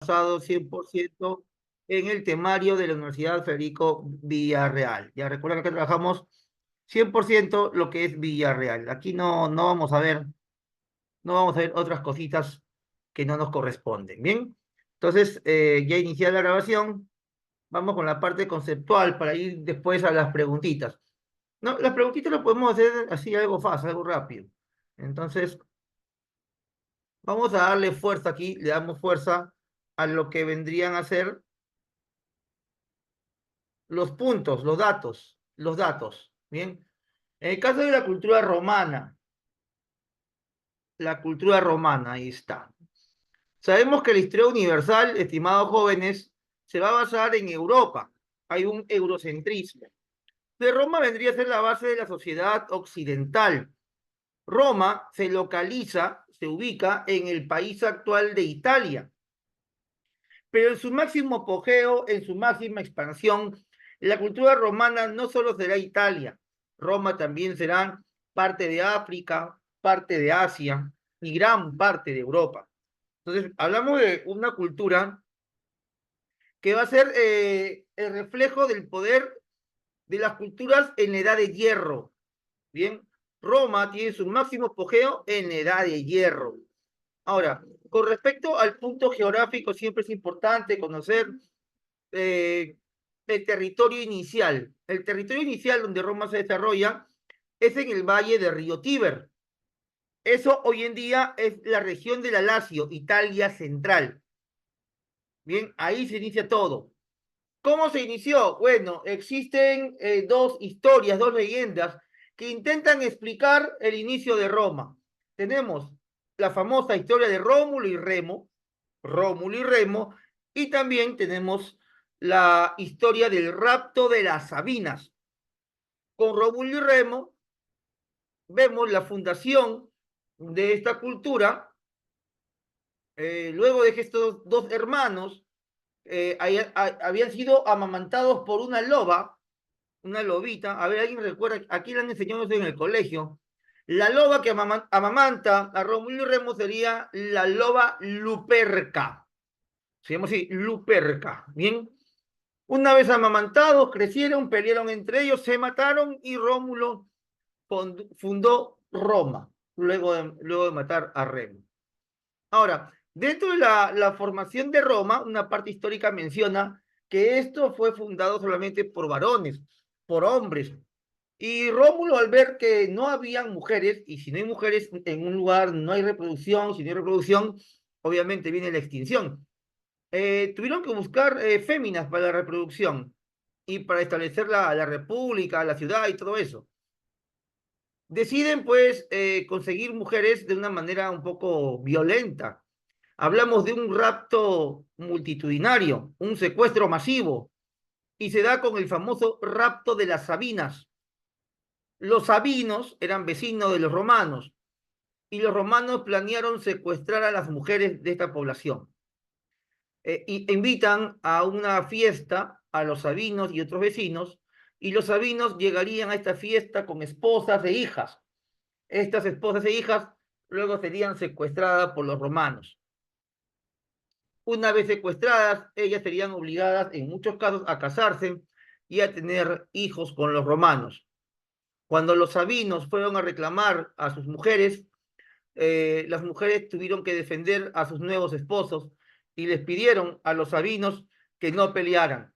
basado 100% en el temario de la Universidad Federico Villarreal. Ya recuerden que trabajamos 100% lo que es Villarreal. Aquí no vamos a ver, no vamos a ver otras cositas que no nos corresponden. Bien, entonces ya inicié la grabación. Vamos con la parte conceptual para ir después a las preguntitas. No, las preguntitas las podemos hacer así, algo fácil, algo rápido. Entonces, vamos a darle fuerza aquí, le damos fuerza a lo que vendrían a ser los puntos, los datos. Bien, en el caso de la cultura romana, ahí está. Sabemos que la historia universal, estimados jóvenes, se va a basar en Europa. Hay un eurocentrismo. De Roma vendría a ser la base de la sociedad occidental. Roma se localiza, se ubica en el país actual de Italia, pero en su máximo apogeo, en su máxima expansión, la cultura romana no solo será Italia, Roma también será parte de África, parte de Asia y gran parte de Europa. Entonces, hablamos de una cultura que va a ser el reflejo del poder de las culturas en la edad de hierro. Bien, Roma tiene su máximo apogeo en la edad de hierro. Ahora, con respecto al punto geográfico, siempre es importante conocer eh, el territorio inicial. El territorio inicial donde Roma se desarrolla es en el valle del río Tíber. Eso hoy en día es la región de la Lacio, Italia central. Bien, ahí se inicia todo. ¿Cómo se inició? Bueno, existen dos historias, dos leyendas que intentan explicar el inicio de Roma. Tenemos la famosa historia de Rómulo y Remo, y también tenemos la historia del rapto de las Sabinas. Con Rómulo y Remo vemos la fundación de esta cultura, luego de que estos dos hermanos habían sido amamantados por una lobita. A ver, alguien recuerda, aquí le han enseñado eso en el colegio. La loba que amamanta a Rómulo y Remo sería la loba Luperca. Se llama así, Luperca. Bien. Una vez amamantados, crecieron, pelearon entre ellos, se mataron y Rómulo fundó Roma, luego de matar a Remo. Ahora, dentro de la formación de Roma, una parte histórica menciona que esto fue fundado solamente por varones, por hombres. Y Rómulo, al ver que no habían mujeres, y si no hay mujeres en un lugar, no hay reproducción, si no hay reproducción, obviamente viene la extinción. Tuvieron que buscar féminas para la reproducción y para establecer la república, la ciudad y todo eso. Deciden pues conseguir mujeres de una manera un poco violenta. Hablamos de un rapto multitudinario, un secuestro masivo, y se da con el famoso rapto de las Sabinas. Los sabinos eran vecinos de los romanos y los romanos planearon secuestrar a las mujeres de esta población. Y invitan a una fiesta a los sabinos y otros vecinos, y los sabinos llegarían a esta fiesta con esposas e hijas. Estas esposas e hijas luego serían secuestradas por los romanos. Una vez secuestradas, ellas serían obligadas en muchos casos a casarse y a tener hijos con los romanos. Cuando los sabinos fueron a reclamar a sus mujeres, las mujeres tuvieron que defender a sus nuevos esposos y les pidieron a los sabinos que no pelearan.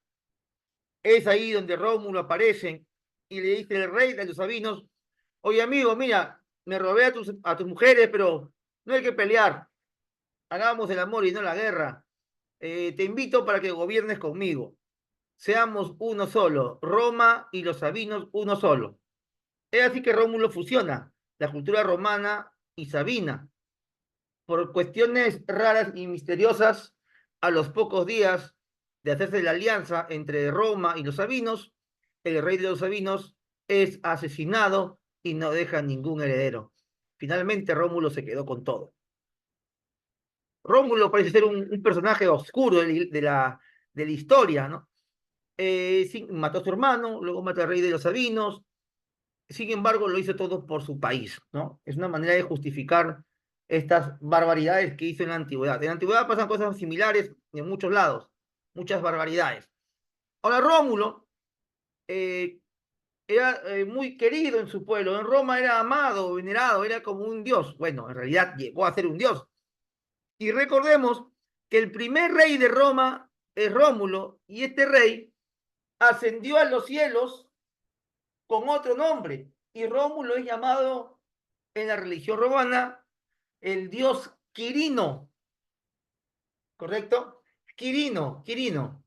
Es ahí donde Rómulo aparece y le dice el rey de los sabinos: oye amigo, mira, me robé a tus mujeres, pero no hay que pelear, hagamos el amor y no la guerra. Te invito para que gobiernes conmigo. Seamos uno solo, Roma y los sabinos uno solo. Es así que Rómulo fusiona la cultura romana y sabina. Por cuestiones raras y misteriosas, a los pocos días de hacerse la alianza entre Roma y los sabinos, el rey de los sabinos es asesinado y no deja ningún heredero. Finalmente Rómulo se quedó con todo. Rómulo parece ser un personaje oscuro de la historia, ¿no? Sí, mató a su hermano, luego mata al rey de los sabinos, sin embargo lo hizo todo por su país, ¿no? Es una manera de justificar estas barbaridades que hizo en la antigüedad. En la antigüedad pasan cosas similares en muchos lados, muchas barbaridades. Ahora, Rómulo eh, era muy querido en su pueblo, en Roma era amado, venerado, era como un dios. Bueno, en realidad llegó a ser un dios. Y recordemos que el primer rey de Roma es Rómulo, y este rey ascendió a los cielos con otro nombre. Y Rómulo es llamado en la religión romana el dios Quirino, ¿correcto? Quirino, Quirino.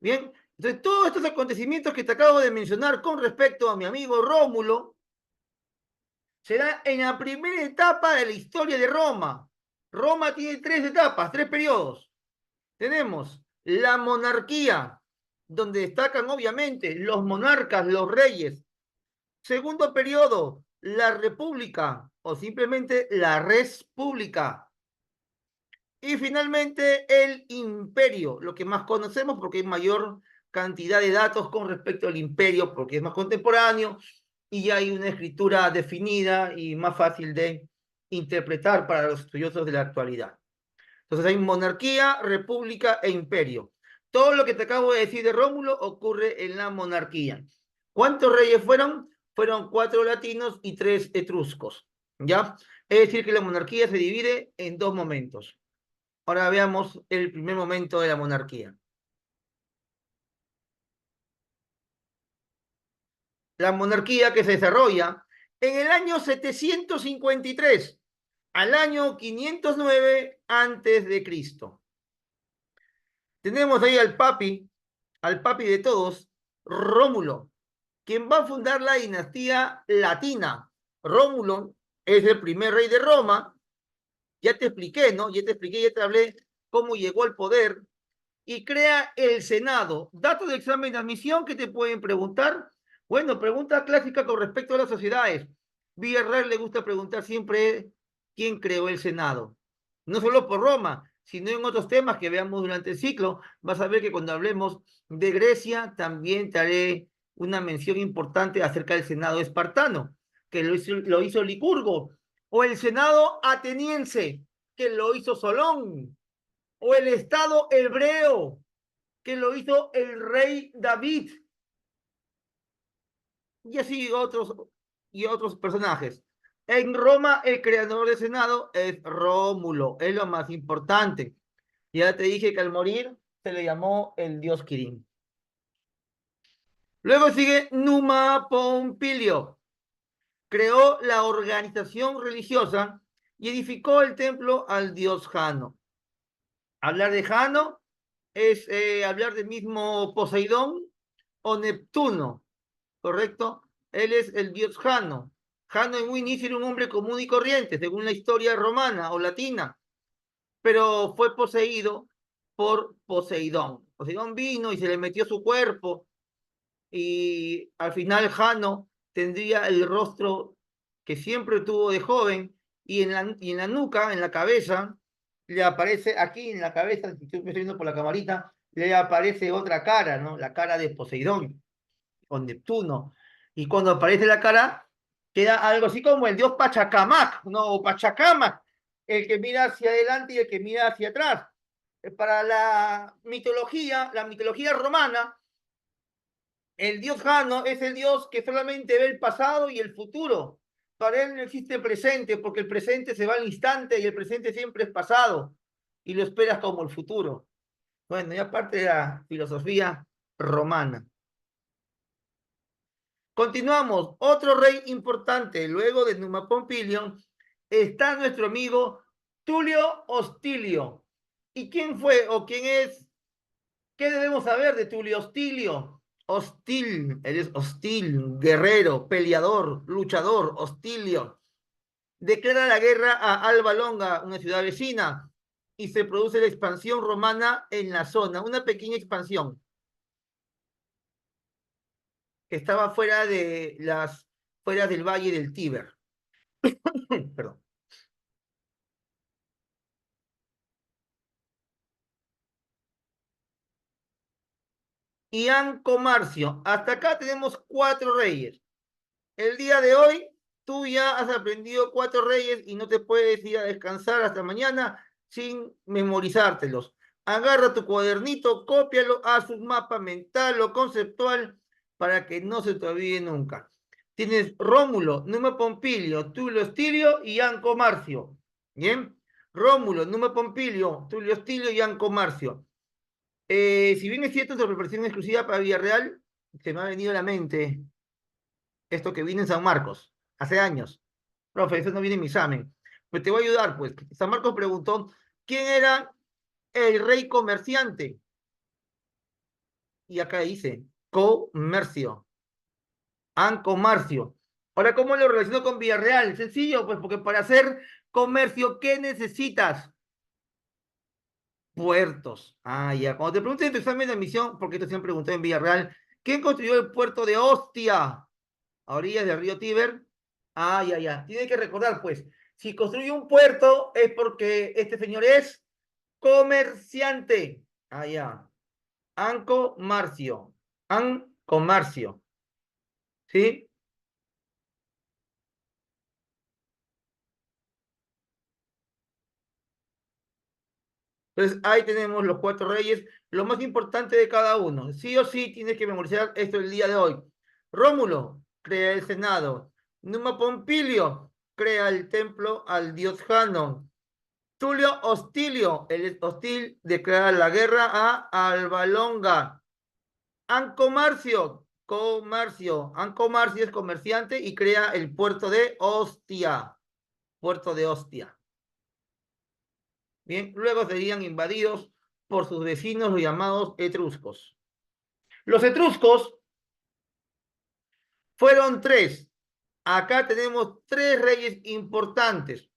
Bien, entonces todos estos acontecimientos que te acabo de mencionar con respecto a mi amigo Rómulo se dan en la primera etapa de la historia de Roma. Roma tiene tres etapas, tres periodos. Tenemos la monarquía, donde destacan obviamente los monarcas, los reyes. Segundo periodo, la república o simplemente la res pública. Y finalmente el imperio, lo que más conocemos porque hay mayor cantidad de datos con respecto al imperio, porque es más contemporáneo y ya hay una escritura definida y más fácil de interpretar para los estudiosos de la actualidad. Entonces hay monarquía, república e imperio. Todo lo que te acabo de decir de Rómulo ocurre en la monarquía. ¿Cuántos reyes fueron? Fueron 4 latinos y 3 etruscos. ¿Ya? Es decir, que la monarquía se divide en dos momentos. Ahora veamos el primer momento de la monarquía. La monarquía que se desarrolla en el año 753 al año 509 antes de Cristo. Tenemos ahí al papi de todos, Rómulo, quien va a fundar la dinastía latina. Rómulo es el primer rey de Roma. Ya te expliqué, ¿no? Ya te expliqué, ya te hablé cómo llegó al poder y crea el Senado. Datos de examen de admisión que te pueden preguntar. Bueno, pregunta clásica con respecto a las sociedades. Villarreal le gusta preguntar siempre quién creó el Senado. No solo por Roma, sino en otros temas que veamos durante el ciclo. Vas a ver que cuando hablemos de Grecia, también te haré una mención importante acerca del Senado espartano, que lo hizo Licurgo, o el Senado ateniense, que lo hizo Solón, o el Estado hebreo, que lo hizo el rey David, y así otros personajes. En Roma, el creador del Senado es Rómulo, es lo más importante. Ya te dije que al morir se le llamó el dios Quirín. Luego sigue Numa Pompilio. Creó la organización religiosa y edificó el templo al dios Jano. Hablar de Jano es hablar del mismo Poseidón o Neptuno, ¿correcto? Él es el dios Jano. Jano en un inicio era un hombre común y corriente, según la historia romana o latina, pero fue poseído por Poseidón. Poseidón vino y se le metió su cuerpo y al final Jano tendría el rostro que siempre tuvo de joven y en la nuca, en la cabeza, le aparece aquí en la cabeza, si estoy viendo por la camarita, le aparece otra cara, ¿no? La cara de Poseidón con Neptuno. Y cuando aparece la cara, queda algo así como el dios Pachacamac, ¿no? O Pachacamac, el que mira hacia adelante y el que mira hacia atrás. Para la mitología romana, el dios Jano es el dios que solamente ve el pasado y el futuro. Para él no existe presente, porque el presente se va al instante y el presente siempre es pasado. Y lo esperas como el futuro. Bueno, y aparte de la filosofía romana. Continuamos. Otro rey importante, luego de Numa Pompilio, está nuestro amigo Tulio Hostilio. ¿Y quién fue o quién es? ¿Qué debemos saber de Tulio Hostilio? Hostil, él es hostil, guerrero, peleador, luchador, Hostilio. Declara la guerra a Alba Longa, una ciudad vecina, y se produce la expansión romana en la zona, una pequeña expansión que estaba fuera del valle del Tíber. Perdón. Ian Comarcio. Hasta acá tenemos 4 reyes. El día de hoy tú ya has aprendido 4 reyes y no te puedes ir a descansar hasta mañana sin memorizártelos. Agarra tu cuadernito, cópialo, haz un mapa mental o conceptual para que no se te olvide nunca. Tienes Rómulo, Numa Pompilio, Tulio Estilio y Anco Marcio. ¿Bien? Rómulo, Numa Pompilio, Tulio Estilio y Anco Marcio. Si bien es cierto, su preparación exclusiva para Villarreal, se me ha venido a la mente esto que viene en San Marcos, hace años. Profe, eso no viene en mi examen. Pues te voy a ayudar, pues. San Marcos preguntó, ¿quién era el rey comerciante? Y acá dice, comercio, ancomarcio. Ahora, ¿cómo lo relaciono con Villarreal? Sencillo, pues porque para hacer comercio, ¿qué necesitas? Puertos. Ah, ya. Cuando te pregunten en tu examen de admisión, porque esto siempre preguntó en Villarreal, ¿quién construyó el puerto de Ostia a orillas del río Tíber? Ah, ya, ya. Tiene que recordar, pues, si construye un puerto es porque este señor es comerciante. Ah, ya. Anco Marcio. Ancomarcio. ¿Sí? Entonces, ahí tenemos los 4 reyes, lo más importante de cada uno. Sí o sí tienes que memorizar esto el día de hoy. Rómulo crea el Senado. Numa Pompilio crea el templo al dios Jano. Tulio Hostilio, el hostil, declara la guerra a Albalonga. Ancomarcio, comercio. Ancomarcio es comerciante y crea el puerto de Ostia. Puerto de Ostia. Bien, luego serían invadidos por sus vecinos los llamados etruscos. Los etruscos fueron 3. Acá tenemos 3 reyes importantes.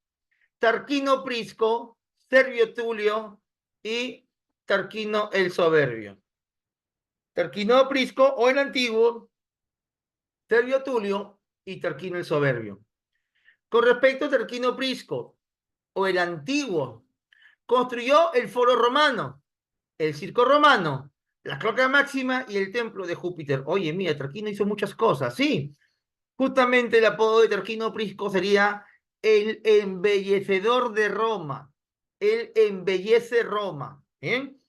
Tarquino Prisco, Servio Tulio y Tarquino el Soberbio. Tarquino Prisco o el antiguo, Servio Tulio y Tarquino el Soberbio. Con respecto a Tarquino Prisco o el antiguo, construyó el foro romano, el circo romano, la cloaca máxima y el templo de Júpiter. Oye, mira, Tarquino hizo muchas cosas, sí. Justamente el apodo de Tarquino Prisco sería el embellecedor de Roma. Él embellece Roma. ¿Bien?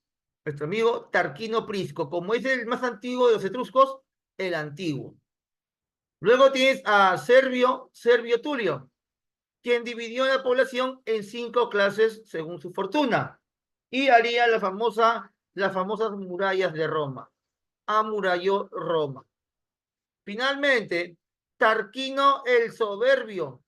Nuestro amigo Tarquino Prisco, como es el más antiguo de los etruscos, el antiguo. Luego tienes a Servio Tulio, quien dividió la población en 5 clases según su fortuna y haría las famosas murallas de Roma. Amuralló Roma. Finalmente, Tarquino el Soberbio,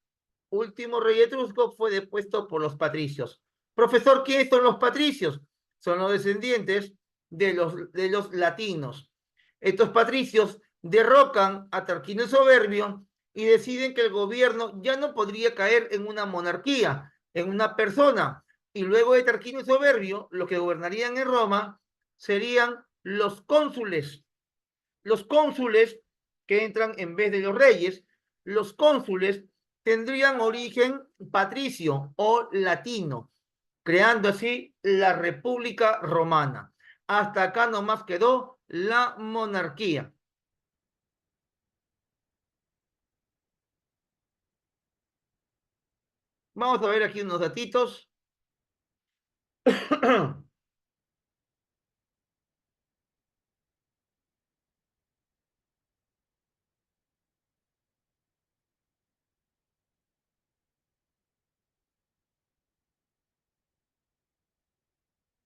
último rey etrusco, fue depuesto por los patricios. Profesor, ¿quiénes son los patricios? Son los descendientes de los latinos. Estos patricios derrocan a Tarquino el Soberbio y deciden que el gobierno ya no podría caer en una monarquía, en una persona. Y luego de Tarquino el Soberbio, los que gobernarían en Roma serían los cónsules. Los cónsules que entran en vez de los reyes, los cónsules tendrían origen patricio o latino, creando así la República Romana. Hasta acá nomás quedó la monarquía. Vamos a ver aquí unos datitos.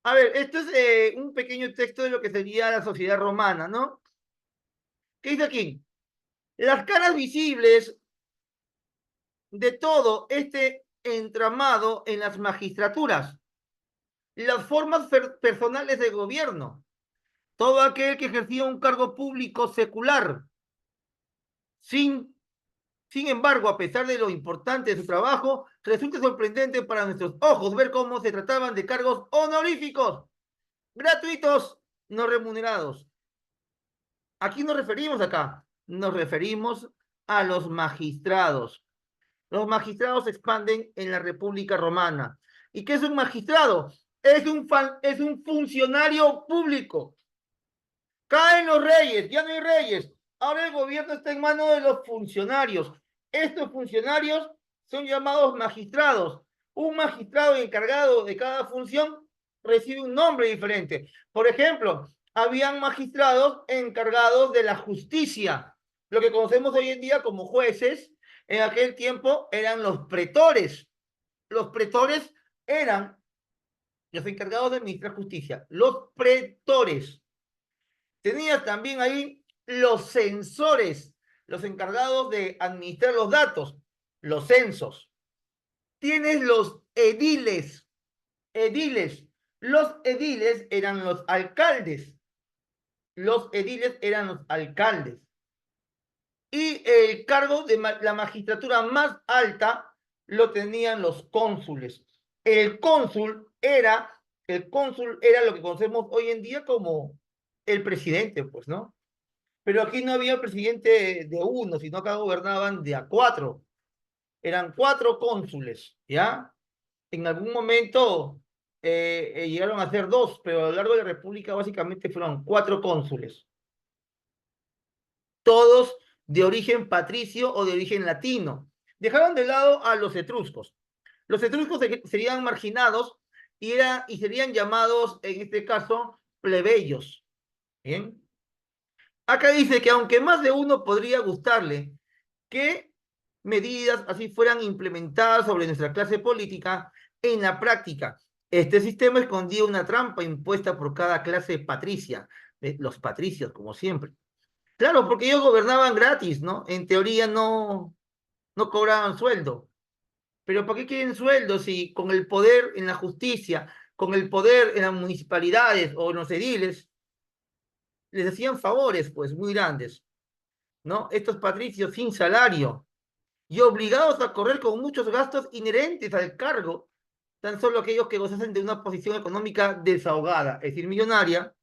A ver, esto es un pequeño texto de lo que sería la sociedad romana, ¿no? ¿Qué dice aquí? Las caras visibles de todo este entramado en las magistraturas, las formas personales de gobierno, todo aquel que ejercía un cargo público secular, sin, sin embargo, a pesar de lo importante de su trabajo, resulta sorprendente para nuestros ojos ver cómo se trataban de cargos honoríficos, gratuitos, no remunerados. ¿A quién nos referimos acá? Nos referimos a los magistrados. Los magistrados se expanden en la República Romana. ¿Y qué es un magistrado? Es un funcionario público. Caen los reyes, ya no hay reyes. Ahora el gobierno está en manos de los funcionarios. Estos funcionarios son llamados magistrados. Un magistrado encargado de cada función recibe un nombre diferente. Por ejemplo, habían magistrados encargados de la justicia, lo que conocemos hoy en día como jueces. En aquel tiempo eran los pretores. Los pretores eran los encargados de administrar justicia, los pretores. Tenías también ahí los censores, los encargados de administrar los datos, los censos. Tienes los ediles, ediles. Los ediles eran los alcaldes. Los ediles eran los alcaldes. Y el cargo de la magistratura más alta lo tenían los cónsules. El cónsul era, el cónsul era lo que conocemos hoy en día como el presidente, pues, ¿no? Pero aquí no había presidente de uno, sino que gobernaban de a cuatro. Eran cuatro cónsules, ¿ya? En algún momento llegaron a ser dos, pero a lo largo de la República básicamente fueron cuatro cónsules. Todos de origen patricio o de origen latino. Dejaron de lado a los etruscos. Los etruscos serían marginados y serían llamados, en este caso, plebeyos. ¿Bien? Acá dice que aunque más de uno podría gustarle que medidas así fueran implementadas sobre nuestra clase política, en la práctica, este sistema escondía una trampa impuesta por cada clase patricia, los patricios, como siempre. Claro, porque ellos gobernaban gratis, ¿no? En teoría no cobraban sueldo. Pero ¿para qué quieren sueldo si con el poder en la justicia, con el poder en las municipalidades o en los ediles, les hacían favores, pues, muy grandes, ¿no? Estos patricios sin salario y obligados a correr con muchos gastos inherentes al cargo, tan solo aquellos que gozasen de una posición económica desahogada, es decir, millonaria,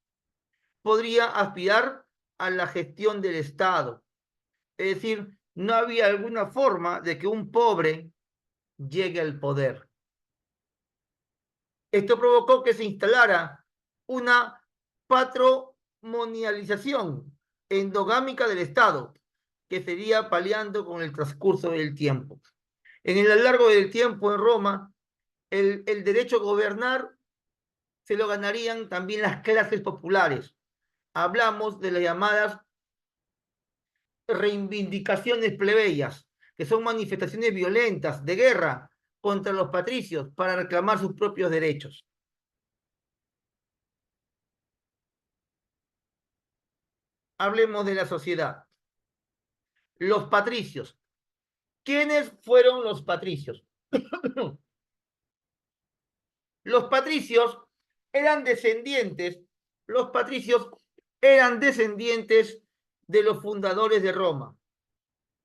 podría aspirar a la gestión del Estado. Es decir, no había alguna forma de que un pobre llegue al poder. Esto provocó que se instalara una patrimonialización endogámica del Estado, que sería paliando con el transcurso del tiempo. En el largo del tiempo en Roma, el derecho a gobernar se lo ganarían también las clases populares. Hablamos de las llamadas reivindicaciones plebeyas, que son manifestaciones violentas de guerra contra los patricios para reclamar sus propios derechos. Hablemos de la sociedad. Los patricios. ¿Quiénes fueron los patricios? Los patricios eran descendientes, los patricios eran descendientes de los fundadores de Roma.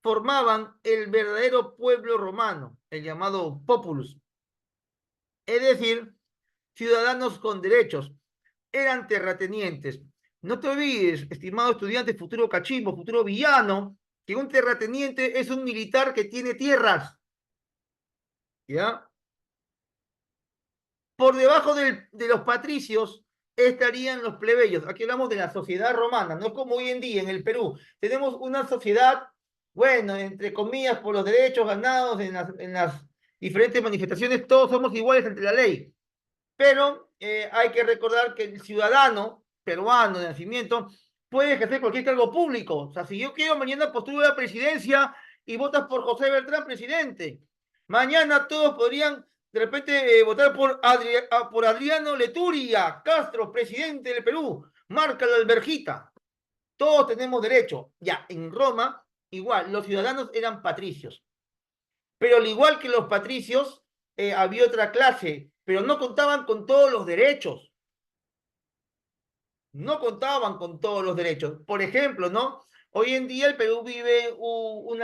Formaban el verdadero pueblo romano, el llamado populus. Es decir, ciudadanos con derechos. Eran terratenientes. No te olvides, estimado estudiante, futuro cachimbo, futuro villano, que un terrateniente es un militar que tiene tierras. ¿Ya? Por debajo de los patricios estarían los plebeyos. Aquí hablamos de la sociedad romana, no es como hoy en día en el Perú. Tenemos una sociedad, bueno, entre comillas, por los derechos ganados en las diferentes manifestaciones, todos somos iguales ante la ley. Pero hay que recordar que el ciudadano peruano de nacimiento puede ejercer cualquier cargo público. O sea, si yo quiero, mañana postulo a la presidencia y votas por José Beltrán, presidente. Mañana todos podrían de repente votar por Adriano Leturia Castro, presidente del Perú. Marca la alberjita. Todos tenemos derecho. Ya, en Roma, igual, los ciudadanos eran patricios. Pero al igual que los patricios, había otra clase, pero no contaban con todos los derechos. No contaban con todos los derechos. Por ejemplo, ¿no? Hoy en día el Perú vive un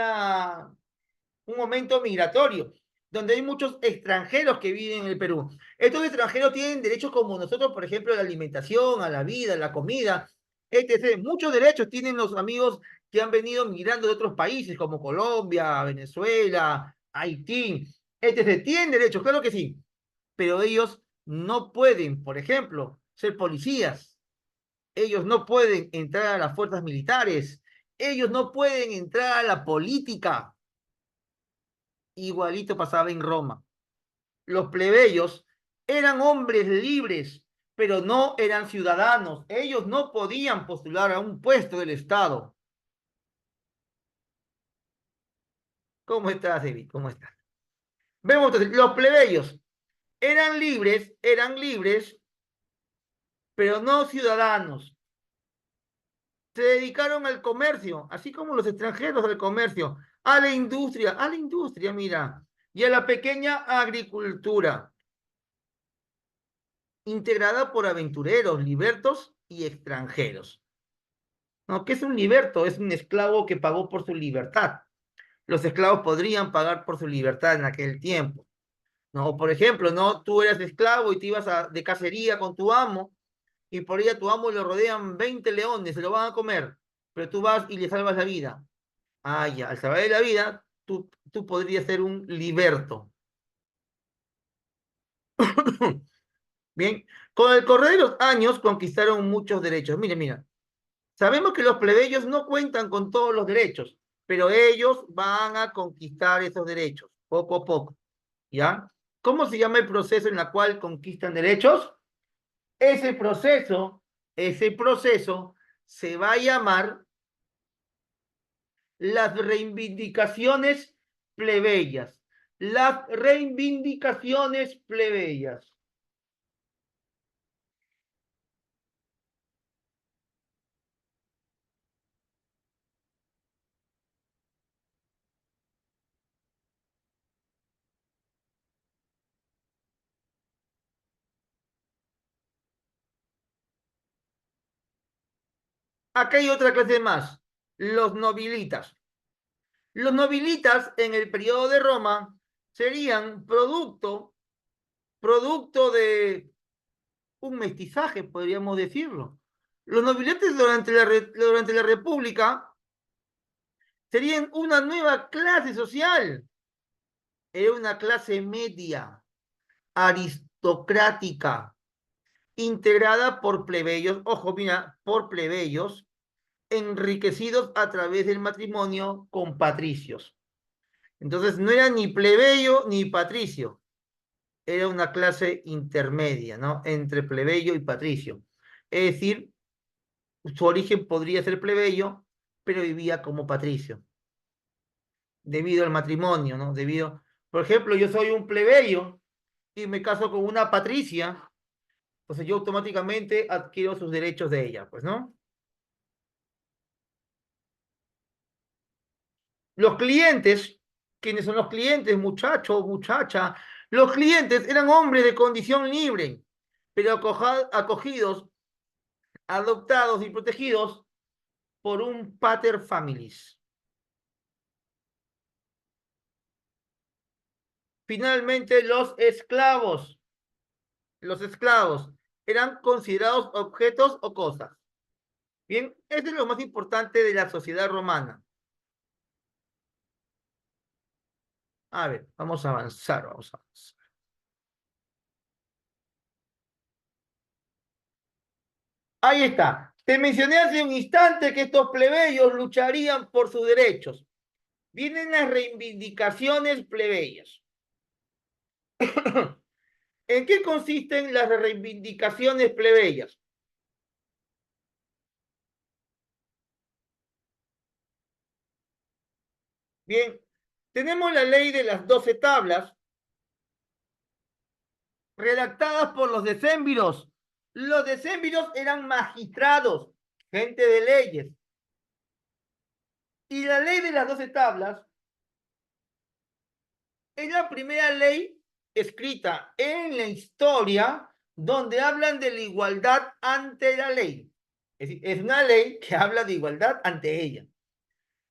momento migratorio, donde hay muchos extranjeros que viven en el Perú. Estos extranjeros tienen derechos como nosotros, por ejemplo, a la alimentación, a la vida, a la comida, etc. Muchos derechos tienen los amigos que han venido migrando de otros países, como Colombia, Venezuela, Haití, etc. Tienen derechos, claro que sí, pero ellos no pueden, por ejemplo, ser policías. Ellos no pueden entrar a las fuerzas militares. Ellos no pueden entrar a la política. Igualito pasaba en Roma. Los plebeyos eran hombres libres, pero no eran ciudadanos. Ellos no podían postular a un puesto del Estado. ¿Cómo estás, David? ¿Cómo estás? Vemos entonces, los plebeyos eran libres, pero no ciudadanos. Se dedicaron al comercio, así como los extranjeros al comercio, a la industria, mira, y a la pequeña agricultura, integrada por aventureros, libertos y extranjeros. ¿No? ¿Qué es un liberto? Es un esclavo que pagó por su libertad. Los esclavos podrían pagar por su libertad en aquel tiempo. ¿No? Por ejemplo, ¿no? Tú eras esclavo y te ibas de cacería con tu amo y por ahí a tu amo le rodean 20 leones, se lo van a comer, pero tú vas y le salvas la vida. Ah, ya, al salvarle la vida, tú podrías ser un liberto. Bien, con el correr de los años conquistaron muchos derechos. Mira, mira, sabemos que los plebeyos no cuentan con todos los derechos, pero ellos van a conquistar esos derechos, poco a poco, ¿ya? ¿Cómo se llama el proceso en el cual conquistan derechos? Ese proceso, ese proceso se va a llamar las reivindicaciones plebeyas. Las reivindicaciones plebeyas. Acá hay otra clase más, los nobilitas. Los nobilitas en el periodo de Roma serían producto de un mestizaje, podríamos decirlo. Los nobilites durante la República serían una nueva clase social. Era una clase media, aristocrática, integrada por plebeyos, ojo, mira, por plebeyos, enriquecidos a través del matrimonio con patricios. Entonces no era ni plebeyo ni patricio, era una clase intermedia, ¿no? Entre plebeyo y patricio. Es decir, su origen podría ser plebeyo, pero vivía como patricio, debido al matrimonio, ¿no? Por ejemplo, yo soy un plebeyo y me caso con una patricia, entonces yo automáticamente adquiero sus derechos de ella, pues, ¿no? Los clientes, ¿quiénes son los clientes, muchacho, muchacha? Los clientes eran hombres de condición libre, pero acogidos, adoptados y protegidos por un pater familis. Finalmente, los esclavos eran considerados objetos o cosas. Bien, eso es lo más importante de la sociedad romana. A ver, vamos a avanzar, vamos a avanzar. Ahí está. Te mencioné hace un instante que estos plebeyos lucharían por sus derechos. Vienen las reivindicaciones plebeyas. ¿En qué consisten las reivindicaciones plebeyas? Bien, tenemos la ley de las 12 tablas, redactadas por los decémviros. Los decémviros eran magistrados, gente de leyes. Y la ley de las 12 tablas es la primera ley escrita en la historia donde hablan de la igualdad ante la ley. Es decir, es una ley que habla de igualdad ante ella,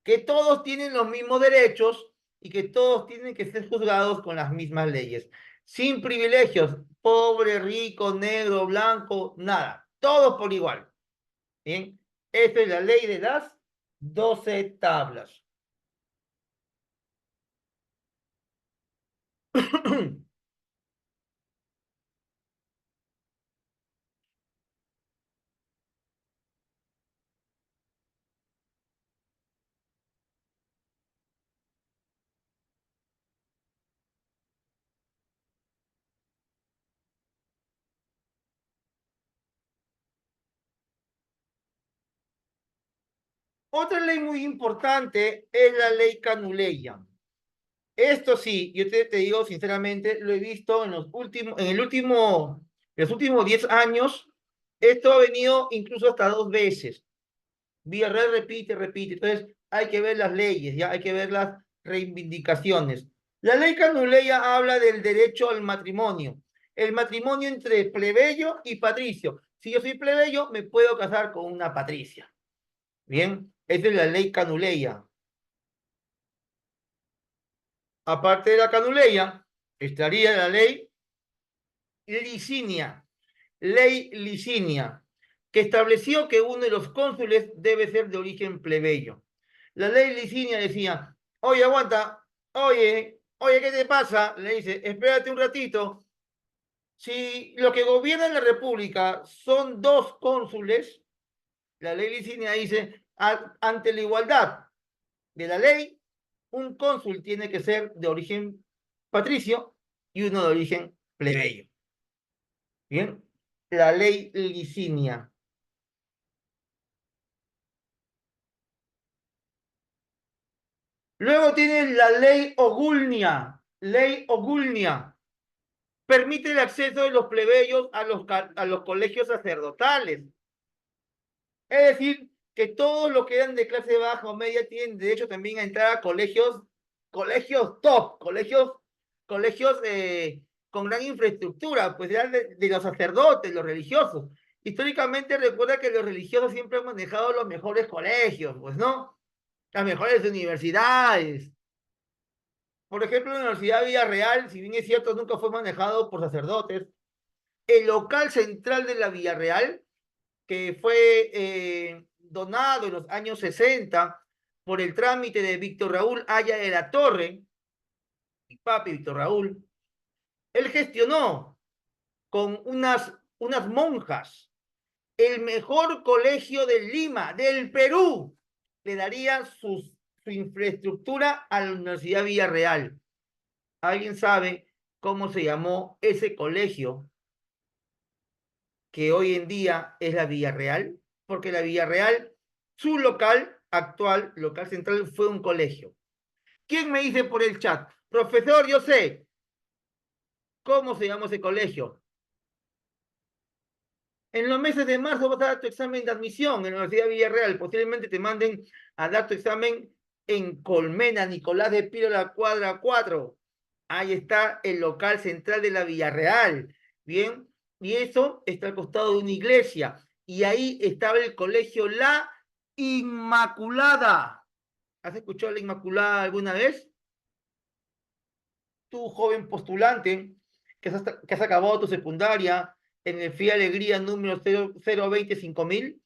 que todos tienen los mismos derechos y que todos tienen que ser juzgados con las mismas leyes, sin privilegios, pobre, rico, negro, blanco, nada, todos por igual. Bien, esta es la ley de las 12 tablas. Otra ley muy importante es la ley Canuleya. Esto sí, yo te digo sinceramente, lo he visto en los últimos 10 años, esto ha venido incluso hasta 2 veces. Villarreal repite, repite. Entonces, hay que ver las leyes, ya hay que ver las reivindicaciones. La ley Canuleya habla del derecho al matrimonio. El matrimonio entre plebeyo y patricio. Si yo soy plebeyo, me puedo casar con una patricia. Bien, esa es la ley Canuleya. Aparte de la Canuleya, estaría la ley Licinia. Ley Licinia, que estableció que uno de los cónsules debe ser de origen plebeyo. La ley Licinia decía, oye, aguanta, oye, ¿qué te pasa? Le dice, espérate un ratito. Si lo que gobierna en la República son 2 cónsules, la ley Licinia dice, ante la igualdad de la ley, un cónsul tiene que ser de origen patricio y uno de origen plebeyo. Bien, la ley Licinia. Luego tienes la ley Ogulnia. Ley Ogulnia. Permite el acceso de los plebeyos a los colegios sacerdotales. Es decir, que todos los que eran de clase baja o media tienen derecho también a entrar a colegios top, colegios con gran infraestructura, pues eran de los sacerdotes, los religiosos. Históricamente recuerda que los religiosos siempre han manejado los mejores colegios, pues, ¿no? Las mejores universidades. Por ejemplo, la Universidad de Villarreal, si bien es cierto, nunca fue manejado por sacerdotes. El local central de la Villarreal, que fue donado en los años 60 por el trámite de Víctor Raúl Haya de la Torre, mi papi Víctor Raúl, él gestionó con unas monjas el mejor colegio de Lima, del Perú, le daría su infraestructura a la Universidad Villarreal. ¿Alguien sabe cómo se llamó ese colegio que hoy en día es la Villarreal? Porque la Villarreal, su local actual, local central, fue un colegio. ¿Quién me dice por el chat? Profesor, yo sé. ¿Cómo se llama ese colegio? En los meses de marzo vas a dar tu examen de admisión en la Universidad de Villarreal. Posiblemente te manden a dar tu examen en Colmena, Nicolás de Piro, la cuadra 4. Ahí está el local central de la Villarreal. Bien, y eso está al costado de una iglesia. Y ahí estaba el colegio La Inmaculada. ¿Has escuchado La Inmaculada alguna vez? Tú, joven postulante, que has acabado tu secundaria en el FIA Alegría número 0205000,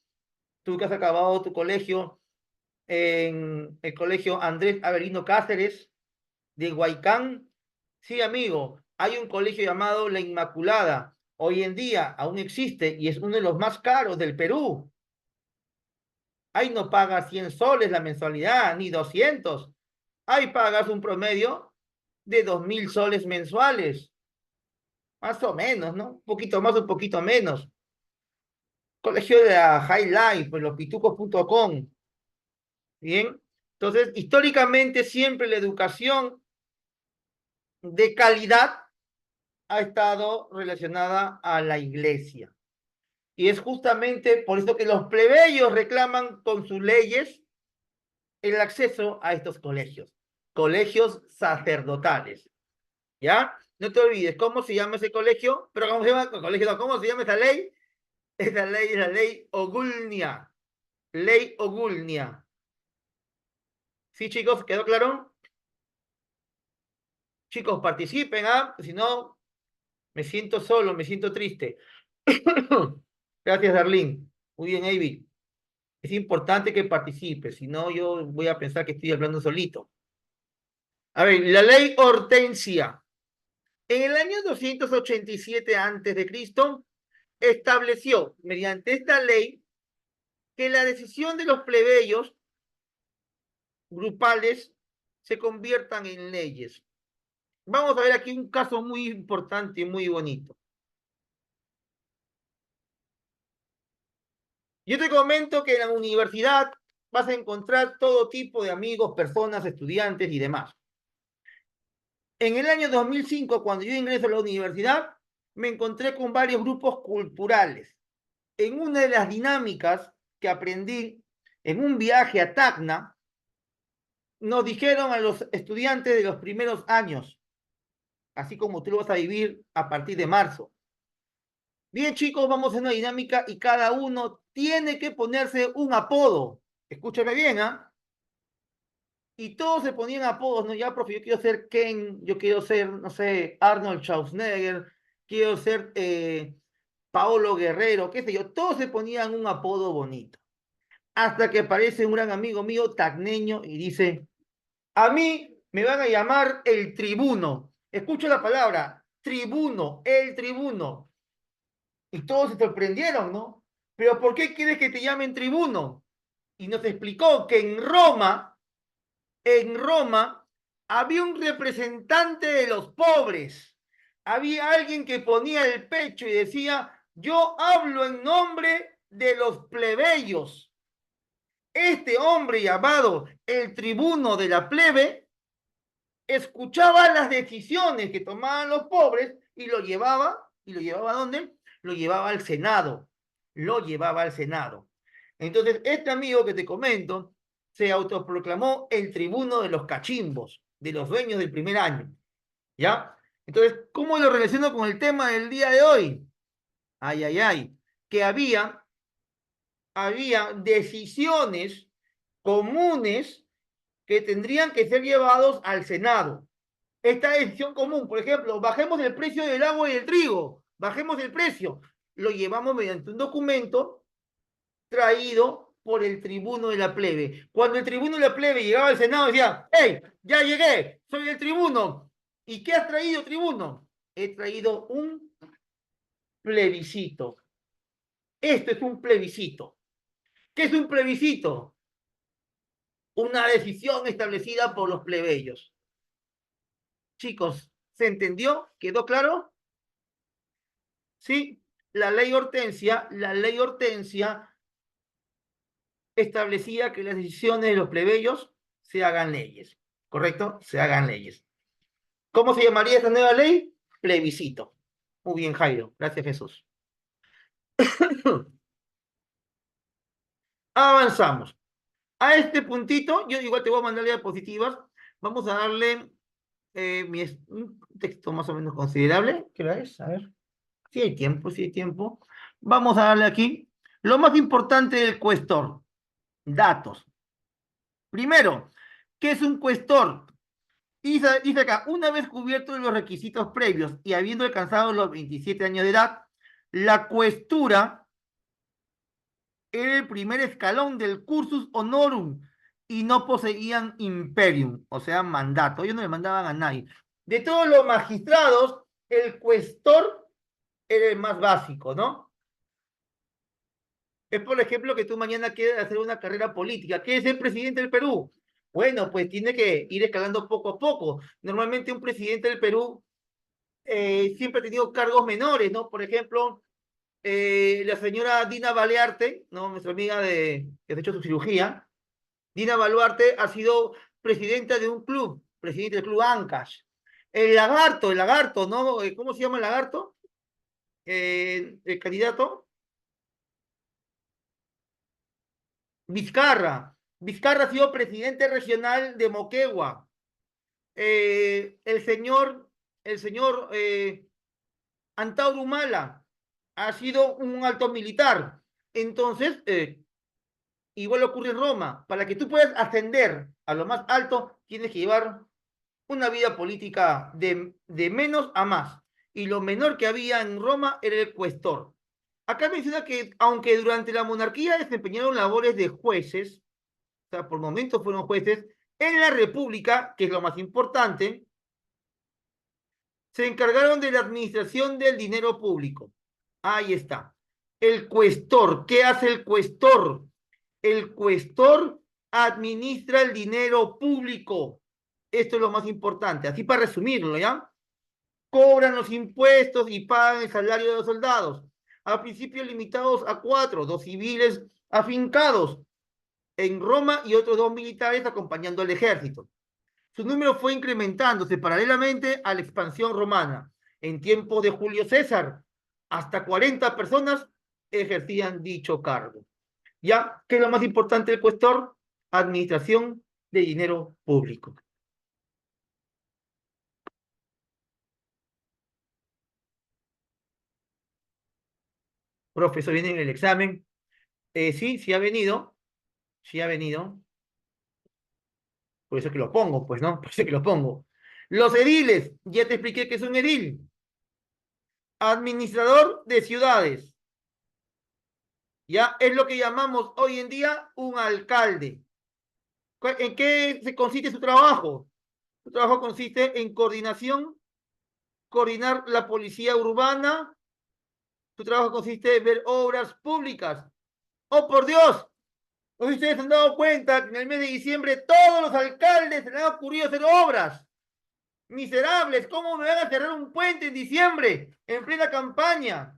tú que has acabado tu colegio en el colegio Andrés Avelino Cáceres de Huaycán. Sí, amigo, hay un colegio llamado La Inmaculada. Hoy en día aún existe y es uno de los más caros del Perú. Ahí no pagas 100 soles la mensualidad, ni 200. Ahí pagas un promedio de 2000 soles mensuales. Más o menos, ¿no? Un poquito más, un poquito menos. Colegio de la High Life, pues lospitucos.com. Bien. Entonces, históricamente siempre la educación de calidad ha estado relacionada a la iglesia. Y es justamente por eso que los plebeyos reclaman con sus leyes el acceso a estos colegios sacerdotales. ¿Ya? No te olvides, ¿cómo se llama ese colegio? Pero ¿cómo se llama el colegio? No, ¿cómo se llama esa ley? Esa ley es la ley Ogulnia. Ley Ogulnia. ¿Sí, chicos? ¿Quedó claro? Chicos, participen, ¿ah? Si no, me siento solo, me siento triste. Gracias, Darlene. Muy bien, Avi. Es importante que participes, si no, yo voy a pensar que estoy hablando solito. A ver, la ley Hortensia. En el año 287 a.C., estableció, mediante esta ley, que la decisión de los plebeyos grupales se conviertan en leyes. Vamos a ver aquí un caso muy importante y muy bonito. Yo te comento que en la universidad vas a encontrar todo tipo de amigos, personas, estudiantes y demás. En el año 2005, cuando yo ingreso a la universidad, me encontré con varios grupos culturales. En una de las dinámicas que aprendí en un viaje a Tacna, nos dijeron a los estudiantes de los primeros años, así como tú lo vas a vivir a partir de marzo. Bien, chicos, vamos a hacer una dinámica y cada uno tiene que ponerse un apodo. Escúchame bien, ¿ah? Y todos se ponían apodos, ¿no? Ya, profe, yo quiero ser Ken, yo quiero ser, no sé, Arnold Schwarzenegger, quiero ser Paolo Guerrero, qué sé yo. Todos se ponían un apodo bonito. Hasta que aparece un gran amigo mío, tacneño, y dice, a mí me van a llamar el tribuno. Escucho la palabra, tribuno, el tribuno. Y todos se sorprendieron, ¿no? Pero ¿por qué quieres que te llamen tribuno? Y nos explicó que en Roma, había un representante de los pobres. Había alguien que ponía el pecho y decía, yo hablo en nombre de los plebeyos. Este hombre llamado el tribuno de la plebe escuchaba las decisiones que tomaban los pobres y lo llevaba ¿a dónde? Lo llevaba al Senado, lo llevaba al Senado. Entonces, este amigo que te comento se autoproclamó el tribuno de los cachimbos, de los dueños del primer año, ¿ya? Entonces, ¿cómo lo relaciono con el tema del día de hoy? Ay, ay, ay, que había decisiones comunes que tendrían que ser llevados al Senado. Esta decisión común, por ejemplo, bajemos el precio del agua y del trigo, bajemos el precio, lo llevamos mediante un documento traído por el tribuno de la plebe. Cuando el tribuno de la plebe llegaba al Senado decía, hey, ya llegué, soy el tribuno. ¿Y qué has traído, tribuno? He traído un plebiscito. Esto es un plebiscito. ¿Qué es un plebiscito? Una decisión establecida por los plebeyos. Chicos, ¿se entendió? ¿Quedó claro? Sí, la ley Hortensia establecía que las decisiones de los plebeyos se hagan leyes, ¿correcto? Se hagan leyes. ¿Cómo se llamaría esta nueva ley? Plebiscito. Muy bien, Jairo. Gracias, Jesús. Avanzamos. A este puntito, yo igual te voy a mandar diapositivas. Vamos a darle un texto más o menos considerable. ¿Qué hora es? A ver. Sí hay tiempo, sí hay tiempo. Vamos a darle aquí. Lo más importante del cuestor. Datos. Primero, ¿qué es un cuestor? Dice acá, una vez cubiertos los requisitos previos y habiendo alcanzado los 27 años de edad, la cuestura era el primer escalón del cursus honorum y no poseían imperium, o sea, mandato. Ellos no le mandaban a nadie. De todos los magistrados, el cuestor era el más básico, ¿no? Es, por ejemplo, que tú mañana quieres hacer una carrera política. ¿Quieres ser presidente del Perú? Bueno, pues tiene que ir escalando poco a poco. Normalmente un presidente del Perú siempre ha tenido cargos menores, ¿no? Por ejemplo, la señora Dina Balearte, ¿no? Nuestra amiga que ha hecho su cirugía. Dina Boluarte ha sido presidenta de un club, presidente del club Ancash. El lagarto, ¿no? ¿Cómo se llama el lagarto? El candidato. Vizcarra. Vizcarra ha sido presidente regional de Moquegua. El señor Antauro Humala ha sido un alto militar. Entonces, igual ocurre en Roma. Para que tú puedas ascender a lo más alto, tienes que llevar una vida política de menos a más. Y lo menor que había en Roma era el cuestor. Acá menciona que, aunque durante la monarquía desempeñaron labores de jueces, o sea, por momentos fueron jueces, en la República, que es lo más importante, se encargaron de la administración del dinero público. Ahí está. El cuestor, ¿qué hace el cuestor? El cuestor administra el dinero público. Esto es lo más importante. Así para resumirlo, ¿ya? Cobran los impuestos y pagan el salario de los soldados. Al principio limitados a 4, 2 civiles afincados. en Roma y otros 2 militares acompañando al ejército. Su número fue incrementándose paralelamente a la expansión romana. En tiempo de Julio César, hasta 40 personas ejercían dicho cargo. ¿Ya? ¿Qué es lo más importante del cuestor? Administración de dinero público. Profesor, viene en el examen. Sí, sí ha venido. Sí ha venido. Por eso es que lo pongo, pues, ¿no? Por eso es que lo pongo. Los ediles. Ya te expliqué que es un edil. Administrador de ciudades. Ya es lo que llamamos hoy en día un alcalde. ¿En qué se consiste su trabajo? Su trabajo consiste en coordinación, coordinar la policía urbana. Su trabajo consiste en ver obras públicas. ¡Oh, por Dios! No sé si ustedes se han dado cuenta que en el mes de diciembre todos los alcaldes se les ha ocurrido hacer obras. Miserables, ¿cómo me van a cerrar un puente en diciembre, en plena campaña?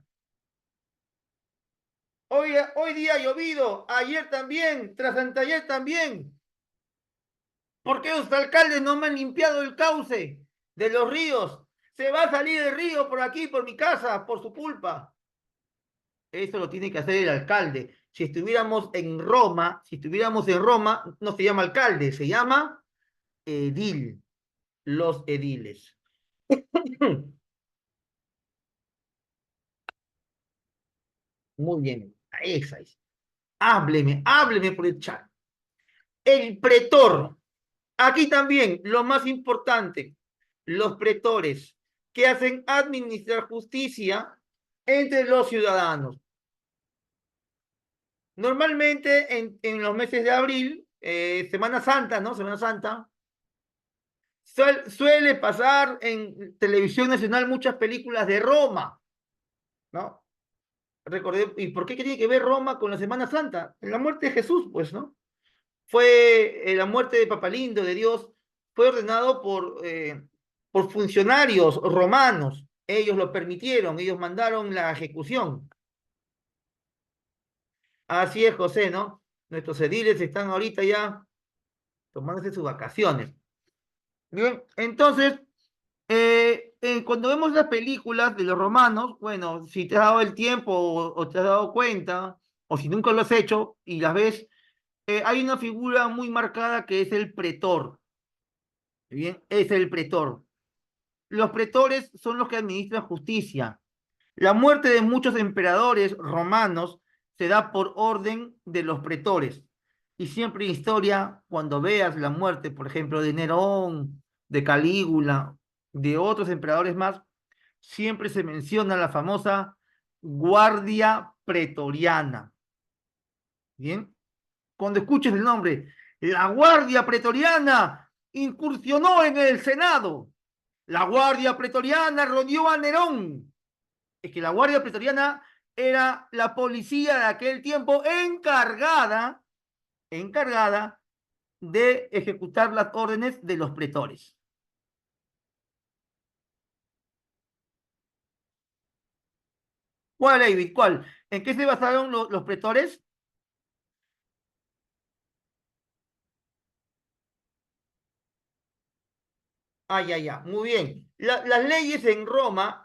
Hoy día ha llovido, ayer también, tras anteayer también. ¿Por qué los alcaldes no me han limpiado el cauce de los ríos? Se va a salir el río por aquí, por mi casa, por su culpa. Eso lo tiene que hacer el alcalde. Si estuviéramos en Roma, no se llama alcalde, se llama edil, los ediles. Muy bien, esa es. Hábleme por el chat. El pretor. Aquí también, lo más importante, los pretores que hacen administrar justicia entre los ciudadanos. Normalmente en los meses de abril, Semana Santa, ¿no? Semana Santa, suele pasar en televisión nacional muchas películas de Roma, ¿no? Recordé, ¿y por qué tiene que ver Roma con la Semana Santa? La muerte de Jesús, pues, ¿no? Fue la muerte de Papalindo, de Dios, fue ordenado por funcionarios romanos. Ellos lo permitieron, ellos mandaron la ejecución. Así es, José, ¿no? Nuestros ediles están ahorita ya tomándose sus vacaciones. Bien, entonces, cuando vemos las películas de los romanos, bueno, si te has dado el tiempo o te has dado cuenta, o si nunca lo has hecho y las ves, hay una figura muy marcada que es el pretor. Bien, es el pretor. Los pretores son los que administran justicia. La muerte de muchos emperadores romanos se da por orden de los pretores. Y siempre en historia, cuando veas la muerte, por ejemplo, de Nerón, de Calígula, de otros emperadores más, siempre se menciona la famosa Guardia Pretoriana. Bien, cuando escuches el nombre, la Guardia Pretoriana incursionó en el Senado. La Guardia Pretoriana rodeó a Nerón. Es que la Guardia Pretoriana era la policía de aquel tiempo encargada de ejecutar las órdenes de los pretores. ¿Cuál, David? ¿Cuál? ¿En qué se basaron los pretores? Ah, ya, ya, muy bien. Las leyes en Roma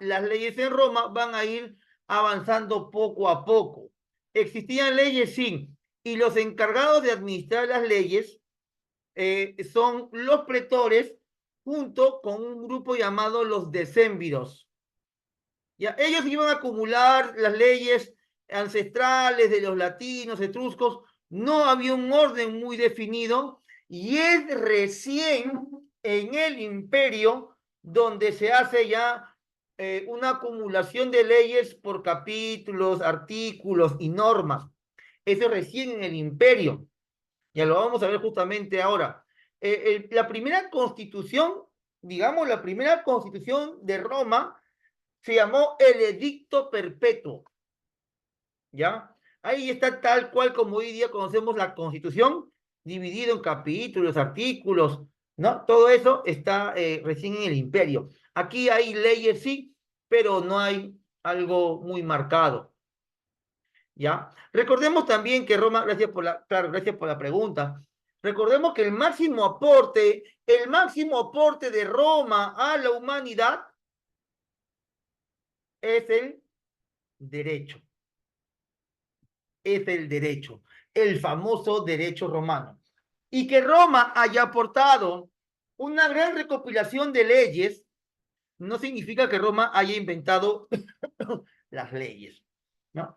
van a ir avanzando poco a poco. Existían leyes, sí, y los encargados de administrar las leyes son los pretores junto con un grupo llamado los decémviros. ¿Ya? Ellos iban a acumular las leyes ancestrales de los latinos, etruscos, no había un orden muy definido y es recién en el imperio donde se hace ya una acumulación de leyes por capítulos, artículos y normas. Eso es recién en el imperio. Ya lo vamos a ver justamente ahora. La primera constitución, digamos, la primera constitución de Roma se llamó el Edicto Perpetuo, ¿ya? Ahí está tal cual como hoy día conocemos la constitución, dividido en capítulos, artículos, ¿no? Todo eso está recién en el imperio. Aquí hay leyes, sí, pero no hay algo muy marcado. ¿ya? Recordemos también que Roma, claro, gracias por la pregunta. Recordemos que el máximo aporte de Roma a la humanidad es derecho, el derecho, el famoso derecho romano. Y que Roma haya aportado una gran recopilación de leyes no significa que Roma haya inventado las leyes, ¿no?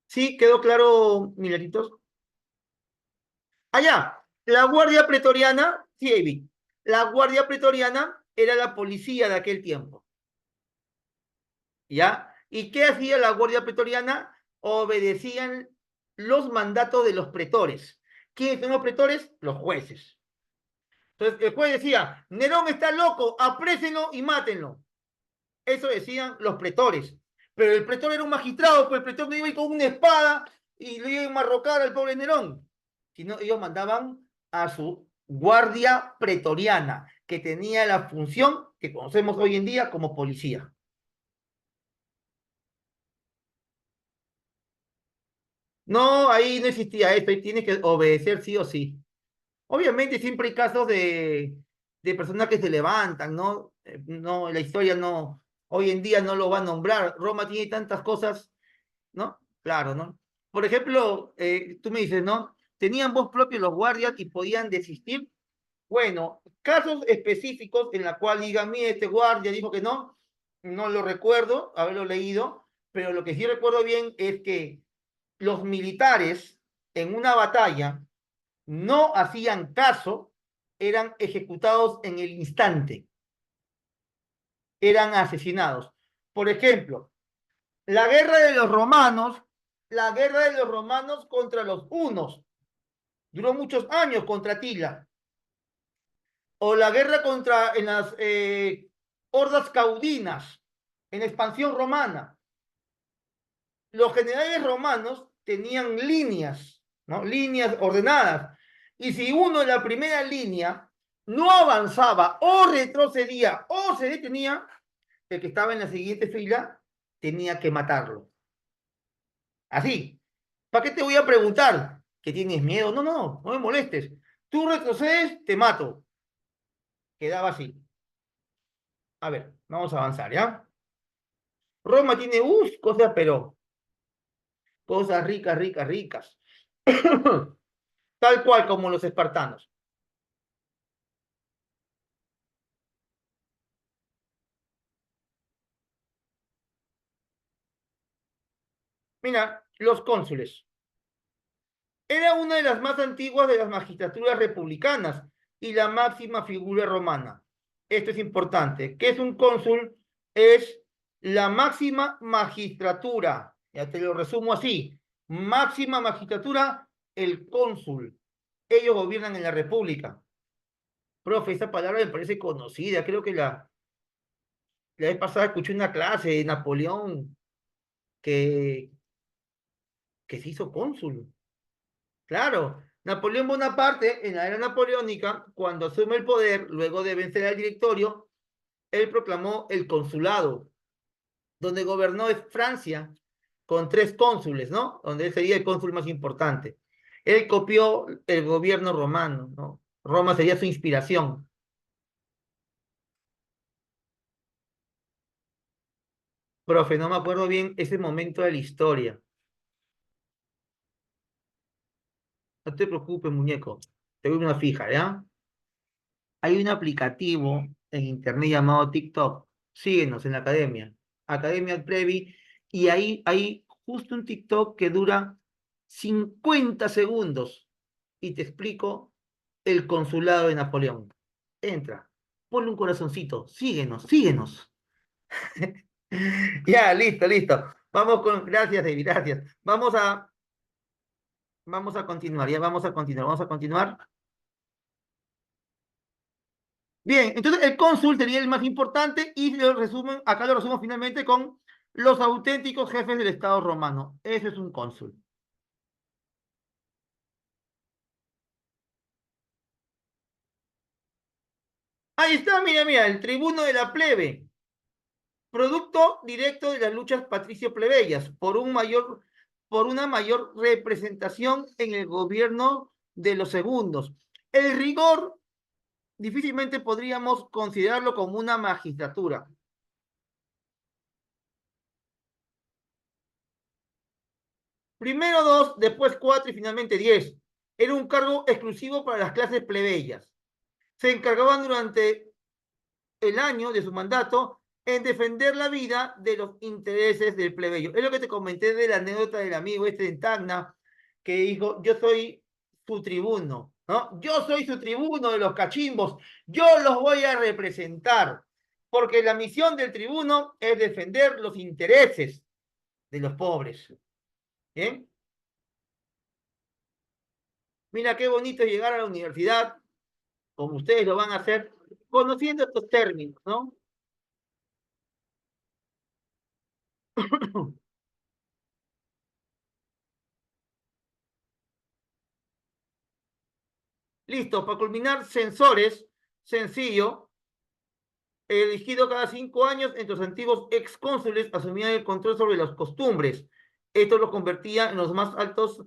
Sí, quedó claro, Milanitos. Allá, la Guardia Pretoriana, sí, Avi, la Guardia Pretoriana era la policía de aquel tiempo, ¿ya? ¿Y qué hacía la Guardia Pretoriana? Obedecían los mandatos de los pretores. ¿Quiénes son los pretores? Los jueces. Entonces, el juez decía, Nerón está loco, aprésenlo y mátenlo. Eso decían los pretores. Pero el pretor era un magistrado, pues el pretor no iba a ir con una espada y le iba a enmarrocar al pobre Nerón. Sino ellos mandaban a su guardia pretoriana, que tenía la función que conocemos hoy en día como policía. No, ahí no existía esto, ahí tienes que obedecer sí o sí. Obviamente siempre hay casos de personas que se levantan, ¿no? No, la historia no, hoy en día no lo va a nombrar. Roma tiene tantas cosas, ¿no? Claro, ¿no? Por ejemplo, tú me dices, ¿no? ¿Tenían voz propia los guardias y podían desistir? Bueno, casos específicos en la cual diga, mire, este guardia dijo que no, no lo recuerdo, haberlo leído, pero lo que sí recuerdo bien es que los militares en una batalla no hacían caso, eran ejecutados en el instante, eran asesinados. Por ejemplo, la guerra de los romanos, la guerra de los romanos contra los hunos, duró muchos años contra Tila, o la guerra contra en las hordas caudinas, en expansión romana. Los generales romanos tenían líneas, ¿no? Líneas ordenadas. Y si uno en la primera línea no avanzaba o retrocedía o se detenía, el que estaba en la siguiente fila tenía que matarlo. Así. ¿Para qué te voy a preguntar? ¿Que tienes miedo? No, no, no me molestes. Tú retrocedes, te mato. Quedaba así. A ver, vamos a avanzar, ¿ya? Roma tiene, cosas, pero cosas ricas, ricas, ricas. Tal cual como los espartanos. Mira, los cónsules. Era una de las más antiguas de las magistraturas republicanas y la máxima figura romana. Esto es importante. ¿Qué es un cónsul? Es la máxima magistratura. Ya te lo resumo así. Máxima magistratura, el cónsul. Ellos gobiernan en la república. Profe, esa palabra me parece conocida. Creo que la vez pasada escuché una clase de Napoleón que, que se hizo cónsul. Claro, Napoleón Bonaparte, en la era napoleónica, cuando asume el poder, luego de vencer al directorio, él proclamó el consulado, donde gobernó Francia con 3 cónsules, ¿no? Donde él sería el cónsul más importante. Él copió el gobierno romano, ¿no? Roma sería su inspiración. Profe, no me acuerdo bien ese momento de la historia. No te preocupes, muñeco. Te doy una fija, ¿ya? Hay un aplicativo en internet llamado TikTok. Síguenos en la academia. Academia Previ. Y ahí hay justo un TikTok que dura 50 segundos. Y te explico el consulado de Napoleón. Entra, ponle un corazoncito. Síguenos, síguenos. Ya, listo, listo. Vamos con, gracias, David, gracias. Vamos a continuar, ya vamos a continuar, vamos a continuar. Bien, entonces el cónsul sería el más importante y lo resumen, acá lo resumo finalmente con los auténticos jefes del Estado romano. Ese es un cónsul. Ahí está, mira, mira, el tribuno de la plebe. producto directo de las luchas patricio-plebeyas, por una mayor representación en el gobierno de los segundos. El rigor difícilmente podríamos considerarlo como una magistratura. Primero dos, después cuatro y finalmente 10. Era un cargo exclusivo para las clases plebeyas. Se encargaban durante el año de su mandato en defender la vida de los intereses del plebeyo. Es lo que te comenté de la anécdota del amigo este de Tacna, que dijo, yo soy su tribuno, ¿no? Yo soy su tribuno de los cachimbos, yo los voy a representar, porque la misión del tribuno es defender los intereses de los pobres. ¿Bien? Mira qué bonito es llegar a la universidad, como ustedes lo van a hacer, conociendo estos términos, ¿no? Listo, para culminar, censores, sencillo, elegido cada 5 años entre los antiguos excónsules asumían el control sobre las costumbres. Esto los convertía en los más altos,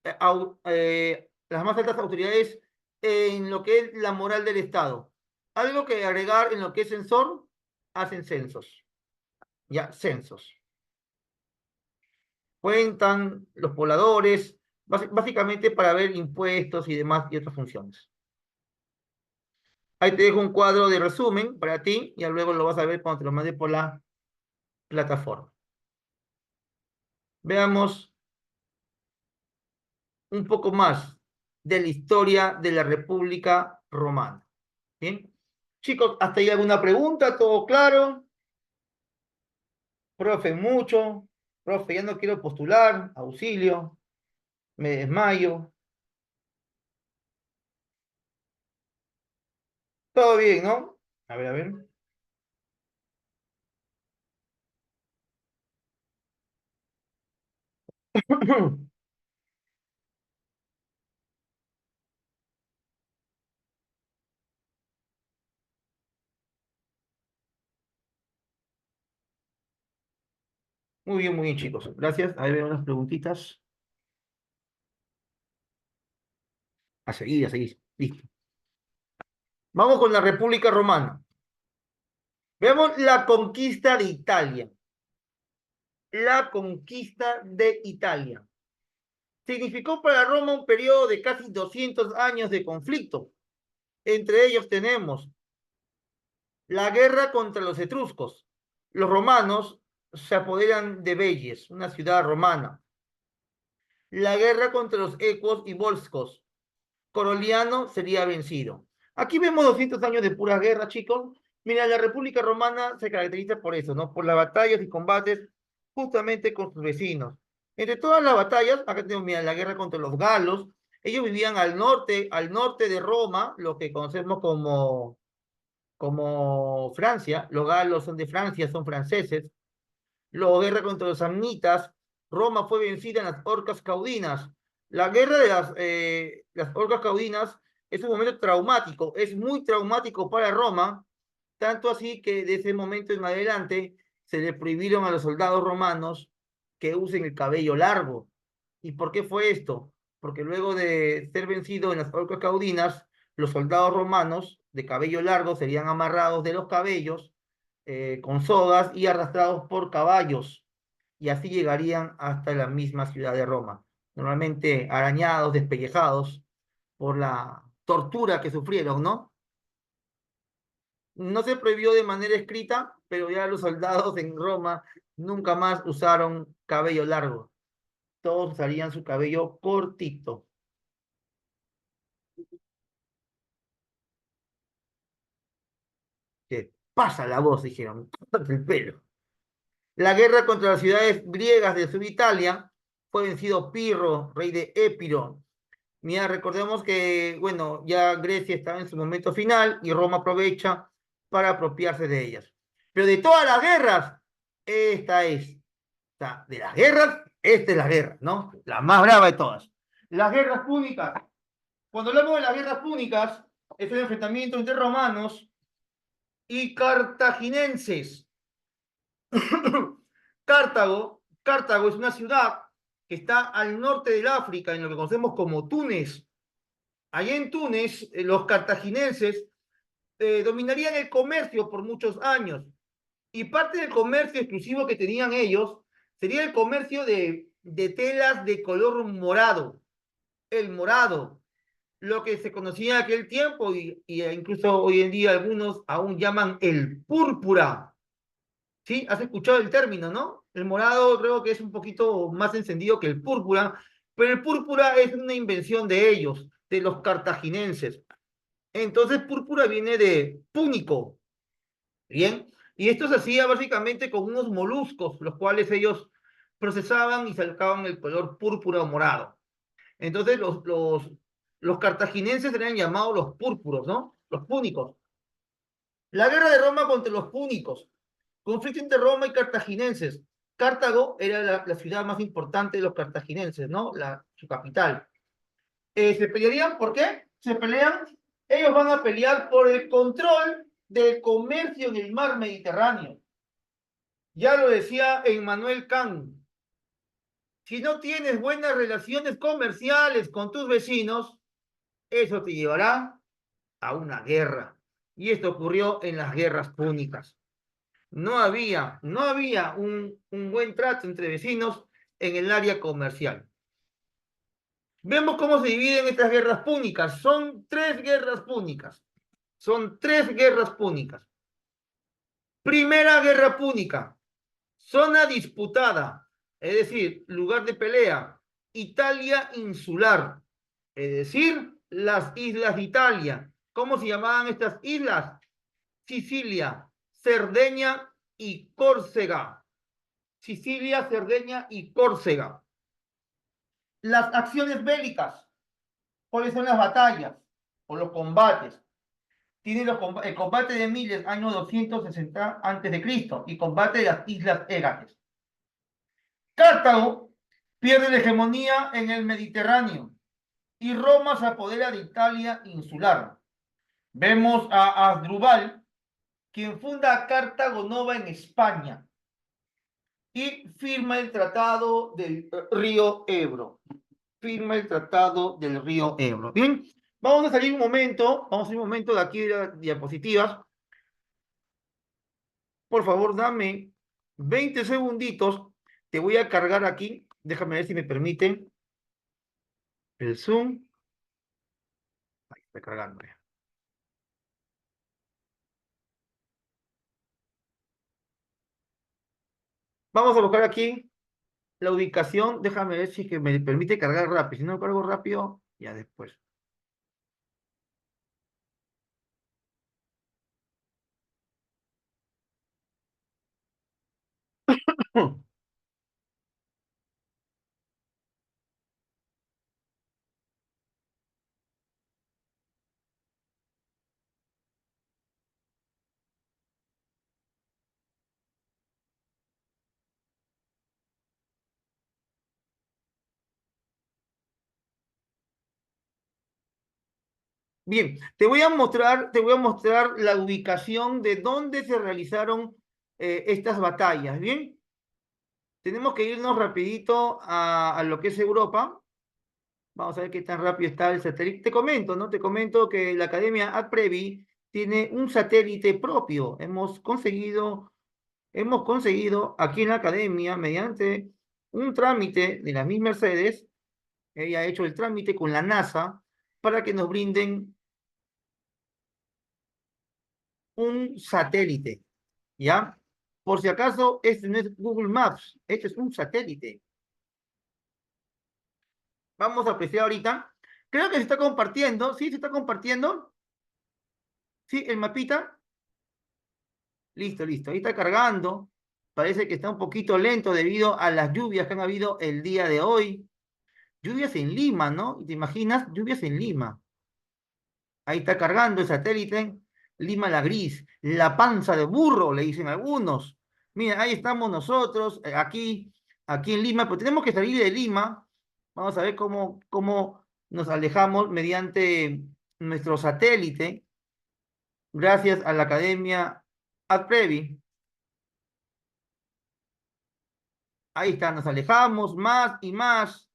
las más altas autoridades en lo que es la moral del Estado. Algo que agregar en lo que es censor, hacen censos. Ya, censos. Cuentan los pobladores, básicamente para ver impuestos y demás y otras funciones. Ahí te dejo un cuadro de resumen para ti, y luego lo vas a ver cuando te lo mande por la plataforma. Veamos un poco más de la historia de la República Romana. ¿Bien? Chicos, ¿hasta ahí alguna pregunta? ¿Todo claro? Profe, mucho. Profe, ya no quiero postular. Auxilio. Me desmayo. Todo bien, ¿no? A ver, a ver. Muy bien, chicos. Gracias. Ahí veo unas preguntitas. A seguir, a seguir. Listo. Vamos con la República Romana. Veamos la conquista de Italia. La conquista de Italia. Significó para Roma un periodo de casi 200 años de conflicto. Entre ellos tenemos la guerra contra los etruscos. Los romanos se apoderan de Velles, una ciudad romana. La guerra contra los ecuos y volscos. Coroliano sería vencido. Aquí vemos 200 años de pura guerra, chicos. Mira, la República Romana se caracteriza por eso, ¿no? Por las batallas y combates justamente con sus vecinos. Entre todas las batallas, acá tenemos, mira, la guerra contra los galos. Ellos vivían al norte de Roma, lo que conocemos como Francia. Los galos son de Francia, son franceses. Luego, guerra contra los samnitas. Roma fue vencida en las Orcas Caudinas. La guerra de las Orcas Caudinas es un momento traumático, es muy traumático para Roma, tanto así que de ese momento en adelante se le prohibieron a los soldados romanos que usen el cabello largo. ¿Y por qué fue esto? Porque luego de ser vencido en las Orcas Caudinas, los soldados romanos de cabello largo serían amarrados de los cabellos con sogas y arrastrados por caballos, y así llegarían hasta la misma ciudad de Roma, normalmente arañados, despellejados por la tortura que sufrieron, ¿no? No se prohibió de manera escrita, pero ya los soldados en Roma nunca más usaron cabello largo, todos usarían su cabello cortito. ¿Qué pasa la voz? Dijeron, córtate el pelo. La guerra contra las ciudades griegas de Subitalia fue vencido Pirro, rey de Épiro. Mira, recordemos que, bueno, ya Grecia estaba en su momento final y Roma aprovecha para apropiarse de ellas. Pero de todas las guerras, esta es. O sea, de las guerras, esta es la guerra, ¿no? La más brava de todas. Las guerras púnicas. Cuando hablamos de las guerras púnicas, es un enfrentamiento entre romanos y cartaginenses. Cartago es una ciudad que está al norte del África, en lo que conocemos como Túnez. Allá en Túnez, los cartagineses dominarían el comercio por muchos años. Y parte del comercio exclusivo que tenían ellos sería el comercio de telas de color morado. El morado, lo que se conocía en aquel tiempo y incluso hoy en día algunos aún llaman el púrpura. ¿Sí? ¿Has escuchado el término, no? El morado creo que es un poquito más encendido que el púrpura, pero el púrpura es una invención de ellos, de los cartaginenses. Entonces, púrpura viene de púnico, ¿bien? Y esto se hacía básicamente con unos moluscos, los cuales ellos procesaban y sacaban el color púrpura o morado. Entonces, los cartaginenses eran llamados los púrpuros, ¿no? Los púnicos. La guerra de Roma contra los púnicos. Conflicto entre Roma y cartaginenses. Cartago era la ciudad más importante de los cartaginenses, ¿no? Su capital. ¿Se pelearían por qué? Se pelean, ellos van a pelear por el control del comercio en el mar Mediterráneo. Ya lo decía Emmanuel Kant. Si no tienes buenas relaciones comerciales con tus vecinos, eso te llevará a una guerra. Y esto ocurrió en las guerras púnicas. No había un buen trato entre vecinos en el área comercial. Vemos cómo se dividen estas guerras púnicas. Son tres guerras púnicas. Son tres guerras púnicas. Primera guerra púnica. Zona disputada, es decir, lugar de pelea. Italia insular, es decir, las islas de Italia. ¿Cómo se llamaban estas islas? Sicilia, Cerdeña y Córcega. Sicilia, Cerdeña y Córcega. Las acciones bélicas. ¿Cuáles son las batallas o los combates? Tiene el combate de Miles, año 260 a.C., y combate de las Islas Égates. Cartago pierde la hegemonía en el Mediterráneo y Roma se apodera de Italia insular. Vemos a Asdrúbal, quien funda Cartago Nova en España y firma el Tratado del Río Ebro. Firma el Tratado del Río Ebro. Bien, vamos a salir un momento de aquí de las diapositivas. Por favor, dame 20 segunditos. Te voy a cargar aquí. Déjame ver si me permiten el Zoom. Ahí está cargando. Vamos a buscar aquí la ubicación. Déjame ver si que me permite cargar rápido. Si no cargo rápido, ya después. Bien, te voy a mostrar la ubicación de dónde se realizaron estas batallas. Bien, tenemos que irnos rapidito a lo que es Europa. Vamos a ver qué tan rápido está el satélite. Te comento, ¿no? Te comento que la Academia AdPrevi tiene un satélite propio. Hemos conseguido aquí en la Academia, mediante un trámite de la misma Mercedes, ella ha hecho el trámite con la NASA para que nos brinden un satélite, ¿ya? Por si acaso, este no es Google Maps, este es un satélite. Vamos a apreciar ahorita. Creo que se está compartiendo, ¿sí? ¿Se está compartiendo? ¿Sí? ¿El mapita? Listo, listo. Ahí está cargando. Parece que está un poquito lento debido a las lluvias que han habido el día de hoy. Lluvias en Lima, ¿no? ¿Te imaginas? Lluvias en Lima. Ahí está cargando el satélite. Lima la gris. La panza de burro, le dicen algunos. Mira, ahí estamos nosotros, aquí en Lima, pero tenemos que salir de Lima. Vamos a ver cómo nos alejamos mediante nuestro satélite, gracias a la Academia AdPrevi. Ahí está, nos alejamos más y más.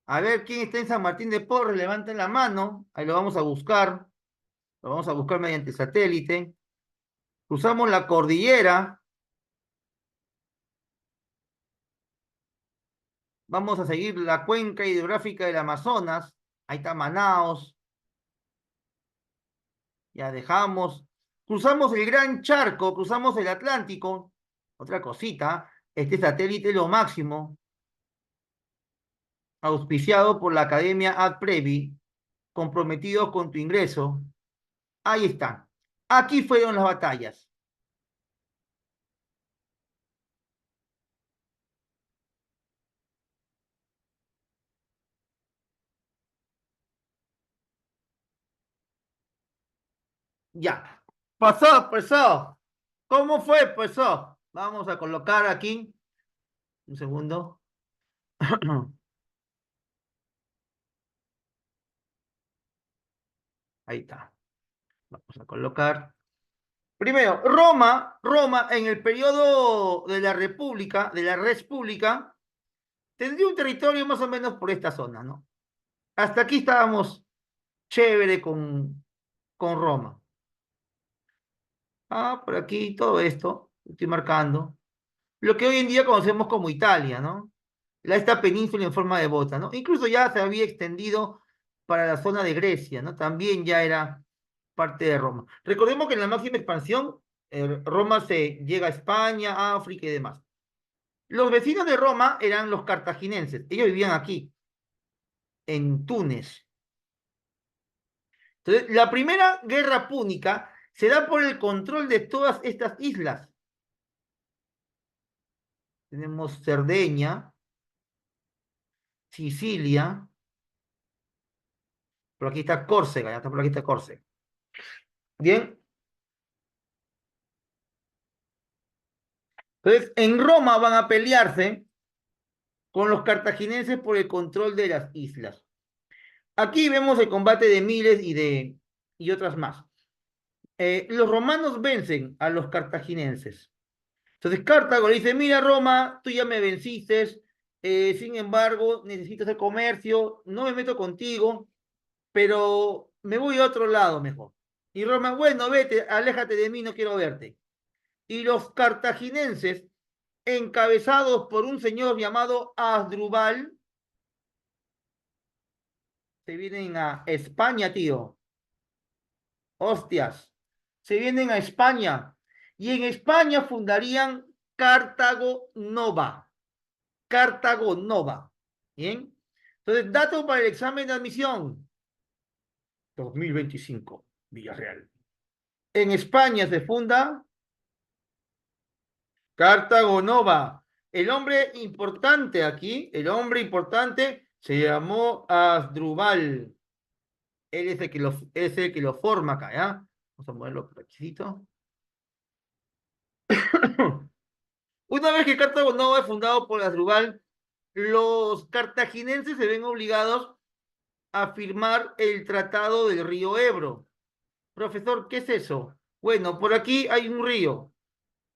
A ver quién está en San Martín de Porres, levanten la mano. Ahí lo vamos a buscar. Lo vamos a buscar mediante satélite. Cruzamos la cordillera. Vamos a seguir la cuenca hidrográfica del Amazonas. Ahí está Manaos. Ya dejamos. Cruzamos el Gran Charco, cruzamos el Atlántico. Otra cosita. Este satélite es lo máximo. Auspiciado por la Academia AdPrevi. Comprometidos con tu ingreso. Ahí están. Aquí fueron las batallas. Ya. Pasó. ¿Cómo fue? Pasó. Vamos a colocar aquí. Un segundo. Ahí está. Vamos a colocar. Primero, Roma en el periodo de la República, de la Res Pública, tendría un territorio más o menos por esta zona, ¿no? Hasta aquí estábamos chévere con Roma. Ah, por aquí todo esto, estoy marcando. Lo que hoy en día conocemos como Italia, ¿no? Esta península en forma de bota, ¿no? Incluso ya se había extendido para la zona de Grecia, ¿no? También ya era parte de Roma. Recordemos que en la máxima expansión, Roma se llega a España, África y demás. Los vecinos de Roma eran los cartagineses. Ellos vivían aquí, en Túnez. Entonces, la primera guerra púnica se da por el control de todas estas islas. Tenemos Cerdeña, Sicilia, por aquí está Córcega, ya está por aquí está Córcega. Bien, entonces en Roma van a pelearse con los cartagineses por el control de las islas. Aquí vemos el combate de Miles y otras más. Los romanos vencen a los cartagineses. Entonces Cartago le dice, mira Roma, tú ya me venciste, sin embargo, necesito hacer comercio, no me meto contigo, pero me voy a otro lado mejor. Y Roma, bueno, vete, aléjate de mí, no quiero verte. Y los cartaginenses, encabezados por un señor llamado Asdrúbal, se vienen a España, tío. Hostias. Se vienen a España. Y en España fundarían Cartago Nova. Cartago Nova. ¿Bien? Entonces, dato para el examen de admisión. 2025, Villarreal. En España se funda Cartago Nova. El hombre importante aquí, el hombre importante se llamó Asdrúbal. Él es el que lo forma acá, ¿ya? Vamos a moverlo por aquí. Una vez que Cartago Nova es fundado por Asdrúbal, los cartaginenses se ven obligados a firmar el Tratado del Río Ebro. Profesor, ¿qué es eso? Bueno, por aquí hay un río,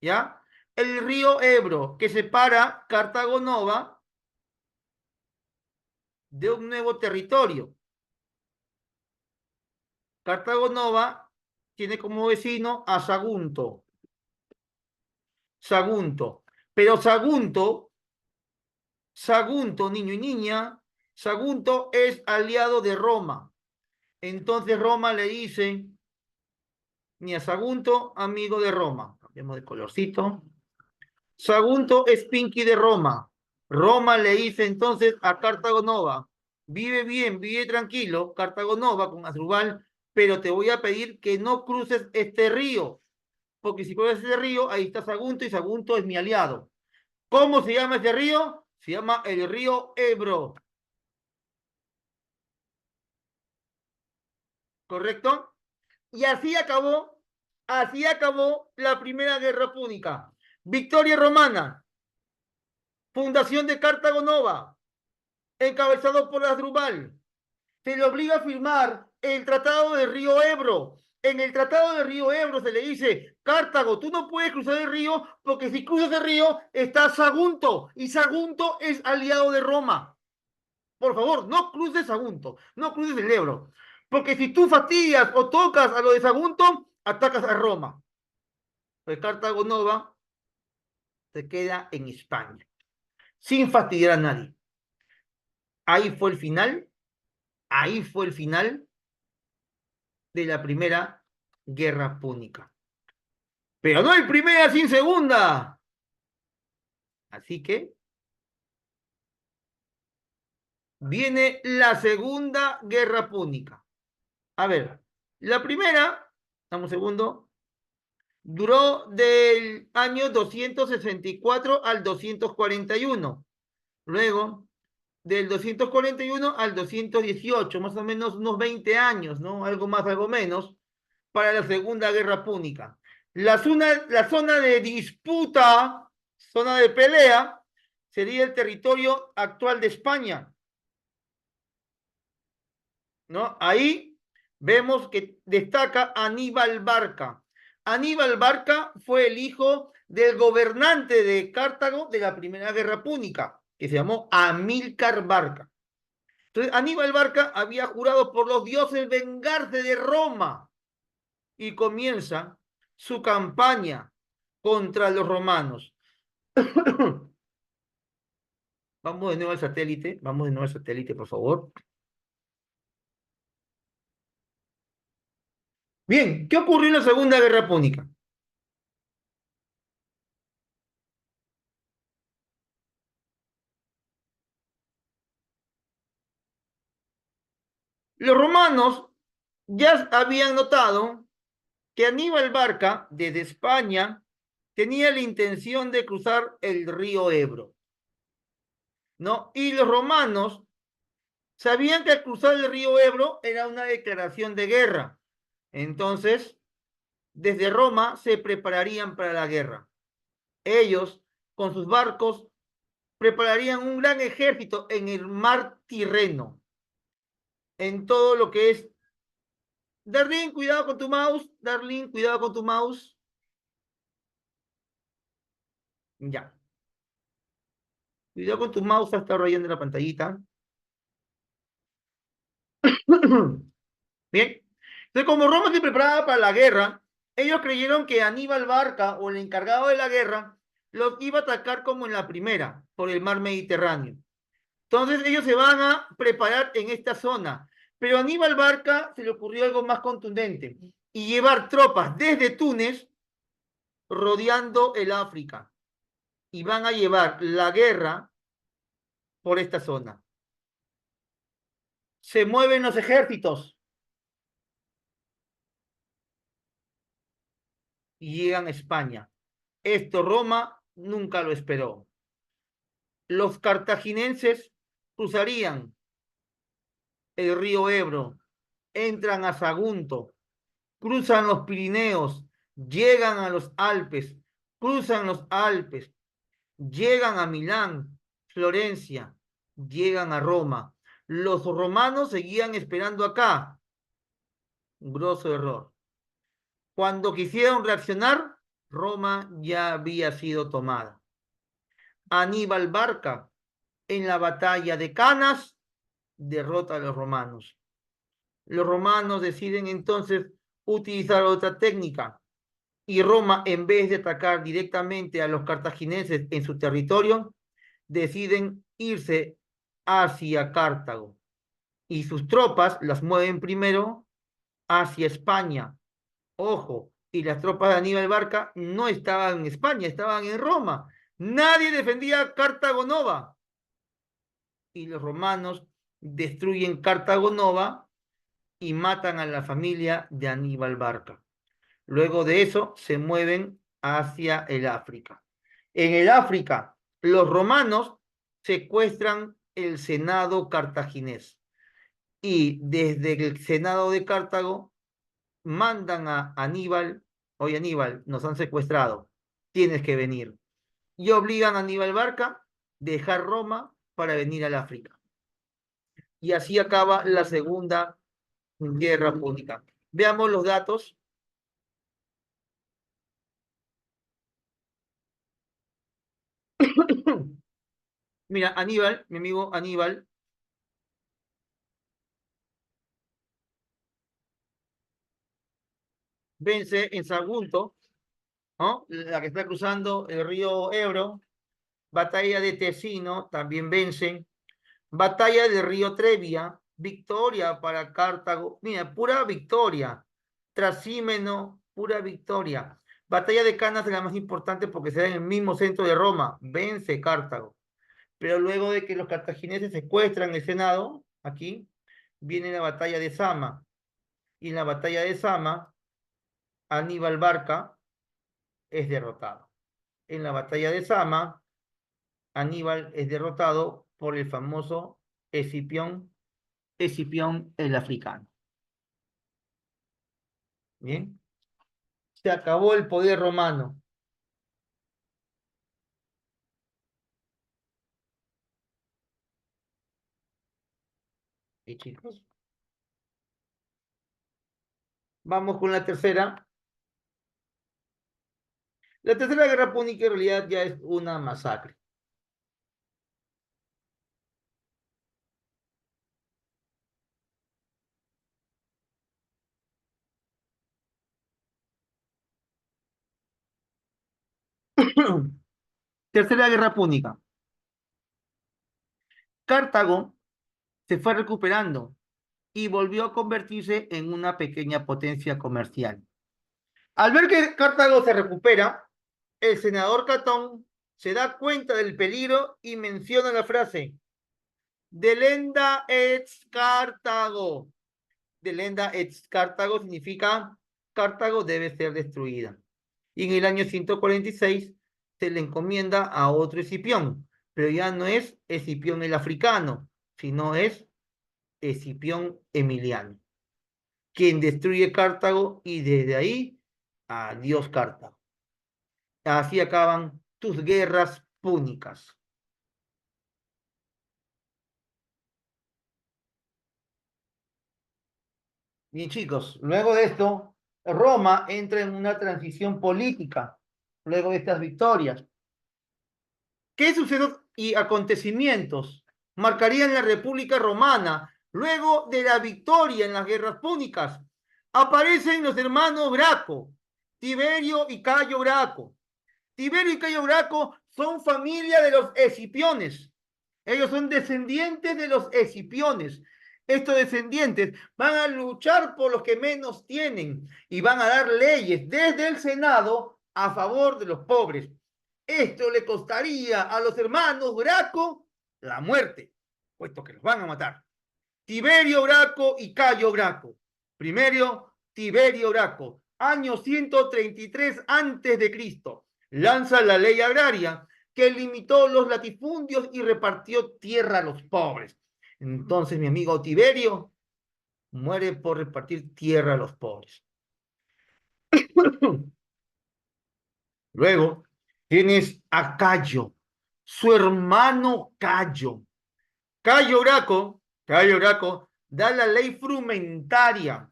¿ya? El río Ebro, que separa Cartago Nova de un nuevo territorio. Cartago Nova tiene como vecino a Sagunto. Sagunto. Pero Sagunto, niño y niña, Sagunto es aliado de Roma. Entonces Roma le dice, ni a Sagunto, amigo de Roma. Cambiamos de colorcito. Sagunto es Pinky de Roma. Roma le dice entonces a Cartago Nova, vive bien, vive tranquilo, Cartago Nova con Asdrúbal, pero te voy a pedir que no cruces este río, porque si cruzas este río, ahí está Sagunto y Sagunto es mi aliado. ¿Cómo se llama ese río? Se llama el río Ebro, ¿correcto? Y así acabó la primera guerra púnica. Victoria romana, fundación de Cartago Nova, encabezado por Asdrúbal. Se le obliga a firmar el Tratado de Río Ebro, En el Tratado de Río Ebro se le dice, Cartago, tú no puedes cruzar el río porque si cruzas el río está Sagunto y Sagunto es aliado de Roma. Por favor, no cruces Sagunto, no cruces el Ebro, porque si tú fastidias o tocas a lo de Sagunto, atacas a Roma. Pues Cartago Nova se queda en España, sin fastidiar a nadie. Ahí fue el final, ahí fue el final de la primera guerra púnica. Pero no hay primera sin segunda. Así que viene la segunda guerra púnica. A ver, la primera, dame un segundo, duró del año 264 al 241. Luego, del 241 al 218, más o menos unos 20 años, ¿no? Algo más, algo menos, para la Segunda Guerra Púnica. La zona de disputa, zona de pelea, sería el territorio actual de España, ¿no? Ahí vemos que destaca Aníbal Barca. Aníbal Barca fue el hijo del gobernante de Cartago de la Primera Guerra Púnica, que se llamó Amílcar Barca. Entonces, Aníbal Barca había jurado por los dioses vengarse de Roma y comienza su campaña contra los romanos. Vamos de nuevo al satélite, vamos de nuevo al satélite, por favor. Bien, ¿qué ocurrió en la Segunda Guerra Púnica? Los romanos ya habían notado que Aníbal Barca, desde España, tenía la intención de cruzar el río Ebro, ¿no? Y los romanos sabían que al cruzar el río Ebro era una declaración de guerra. Entonces, desde Roma se prepararían para la guerra. Ellos, con sus barcos, prepararían un gran ejército en el mar Tirreno, en todo lo que es... Darlene, cuidado con tu mouse. Darlene, cuidado con tu mouse. Ya. Cuidado con tu mouse, está rayando la pantallita. Bien. Entonces, como Roma se preparaba para la guerra, ellos creyeron que Aníbal Barca, o el encargado de la guerra, los iba a atacar como en la primera, por el mar Mediterráneo. Entonces, ellos se van a preparar en esta zona. Pero a Aníbal Barca se le ocurrió algo más contundente, y llevar tropas desde Túnez rodeando el África. Y van a llevar la guerra por esta zona. Se mueven los ejércitos y llegan a España. Esto Roma nunca lo esperó. Los cartaginenses cruzarían el río Ebro, entran a Sagunto, cruzan los Pirineos, llegan a los Alpes, cruzan los Alpes, llegan a Milán, Florencia, llegan a Roma. Los romanos seguían esperando acá. Un grosso error. Cuando quisieron reaccionar, Roma ya había sido tomada. Aníbal Barca, en la batalla de Canas, derrota a los romanos. Los romanos deciden entonces utilizar otra técnica y Roma, en vez de atacar directamente a los cartagineses en su territorio, deciden irse hacia Cartago y sus tropas las mueven primero hacia España. Ojo, y las tropas de Aníbal Barca no estaban en España, estaban en Roma. Nadie defendía Cartago Nova. Y los romanos destruyen Cartago Nova y matan a la familia de Aníbal Barca. Luego de eso se mueven hacia el África. En el África, los romanos secuestran el Senado cartaginés y desde el Senado de Cartago mandan a Aníbal: oye Aníbal, nos han secuestrado, tienes que venir. Y obligan a Aníbal Barca a dejar Roma para venir al África. Y así acaba la Segunda Guerra Púnica. Veamos los datos. Mira, Aníbal, mi amigo Aníbal, vence en Sagunto, ¿no? La que está cruzando el río Ebro. Batalla de Tesino, también vencen. Batalla del río Trevia, victoria para Cartago. Mira, pura victoria. Trasímeno, pura victoria. Batalla de Canas es la más importante porque se da en el mismo centro de Roma. Vence Cartago. Pero luego de que los cartagineses secuestran el Senado, aquí, viene la batalla de Sama. Y en la batalla de Sama, Aníbal Barca es derrotado. En la batalla de Sama, Aníbal es derrotado por el famoso Escipión, Escipión el africano. Bien, se acabó el poder romano. Y chicos, vamos con la tercera. La tercera guerra púnica en realidad ya es una masacre. Tercera guerra púnica. Cartago se fue recuperando y volvió a convertirse en una pequeña potencia comercial. Al ver que Cartago se recupera, el senador Catón se da cuenta del peligro y menciona la frase: Delenda ex Cartago. Delenda ex Cartago significa Cartago debe ser destruida. Y en el año 146 se le encomienda a otro Escipión, pero ya no es Escipión el africano, sino es Escipión Emiliano, quien destruye Cartago y desde ahí, adiós Cartago. Así acaban tus guerras púnicas. Bien, chicos, luego de esto, Roma entra en una transición política, luego de estas victorias. ¿Qué sucesos y acontecimientos marcarían la República Romana luego de la victoria en las guerras púnicas? Aparecen los hermanos Graco, Tiberio y Cayo Graco. Tiberio y Cayo Graco son familia de los Escipiones. Ellos son descendientes de los Escipiones. Estos descendientes van a luchar por los que menos tienen y van a dar leyes desde el Senado a favor de los pobres. Esto le costaría a los hermanos Graco la muerte, puesto que los van a matar. Tiberio Graco y Cayo Graco. Primero, Tiberio Graco, año 133 antes de Cristo, lanza la ley agraria que limitó los latifundios y repartió tierra a los pobres. Entonces mi amigo Tiberio muere por repartir tierra a los pobres. Luego tienes a Cayo, su hermano Cayo. Cayo Graco da la ley frumentaria.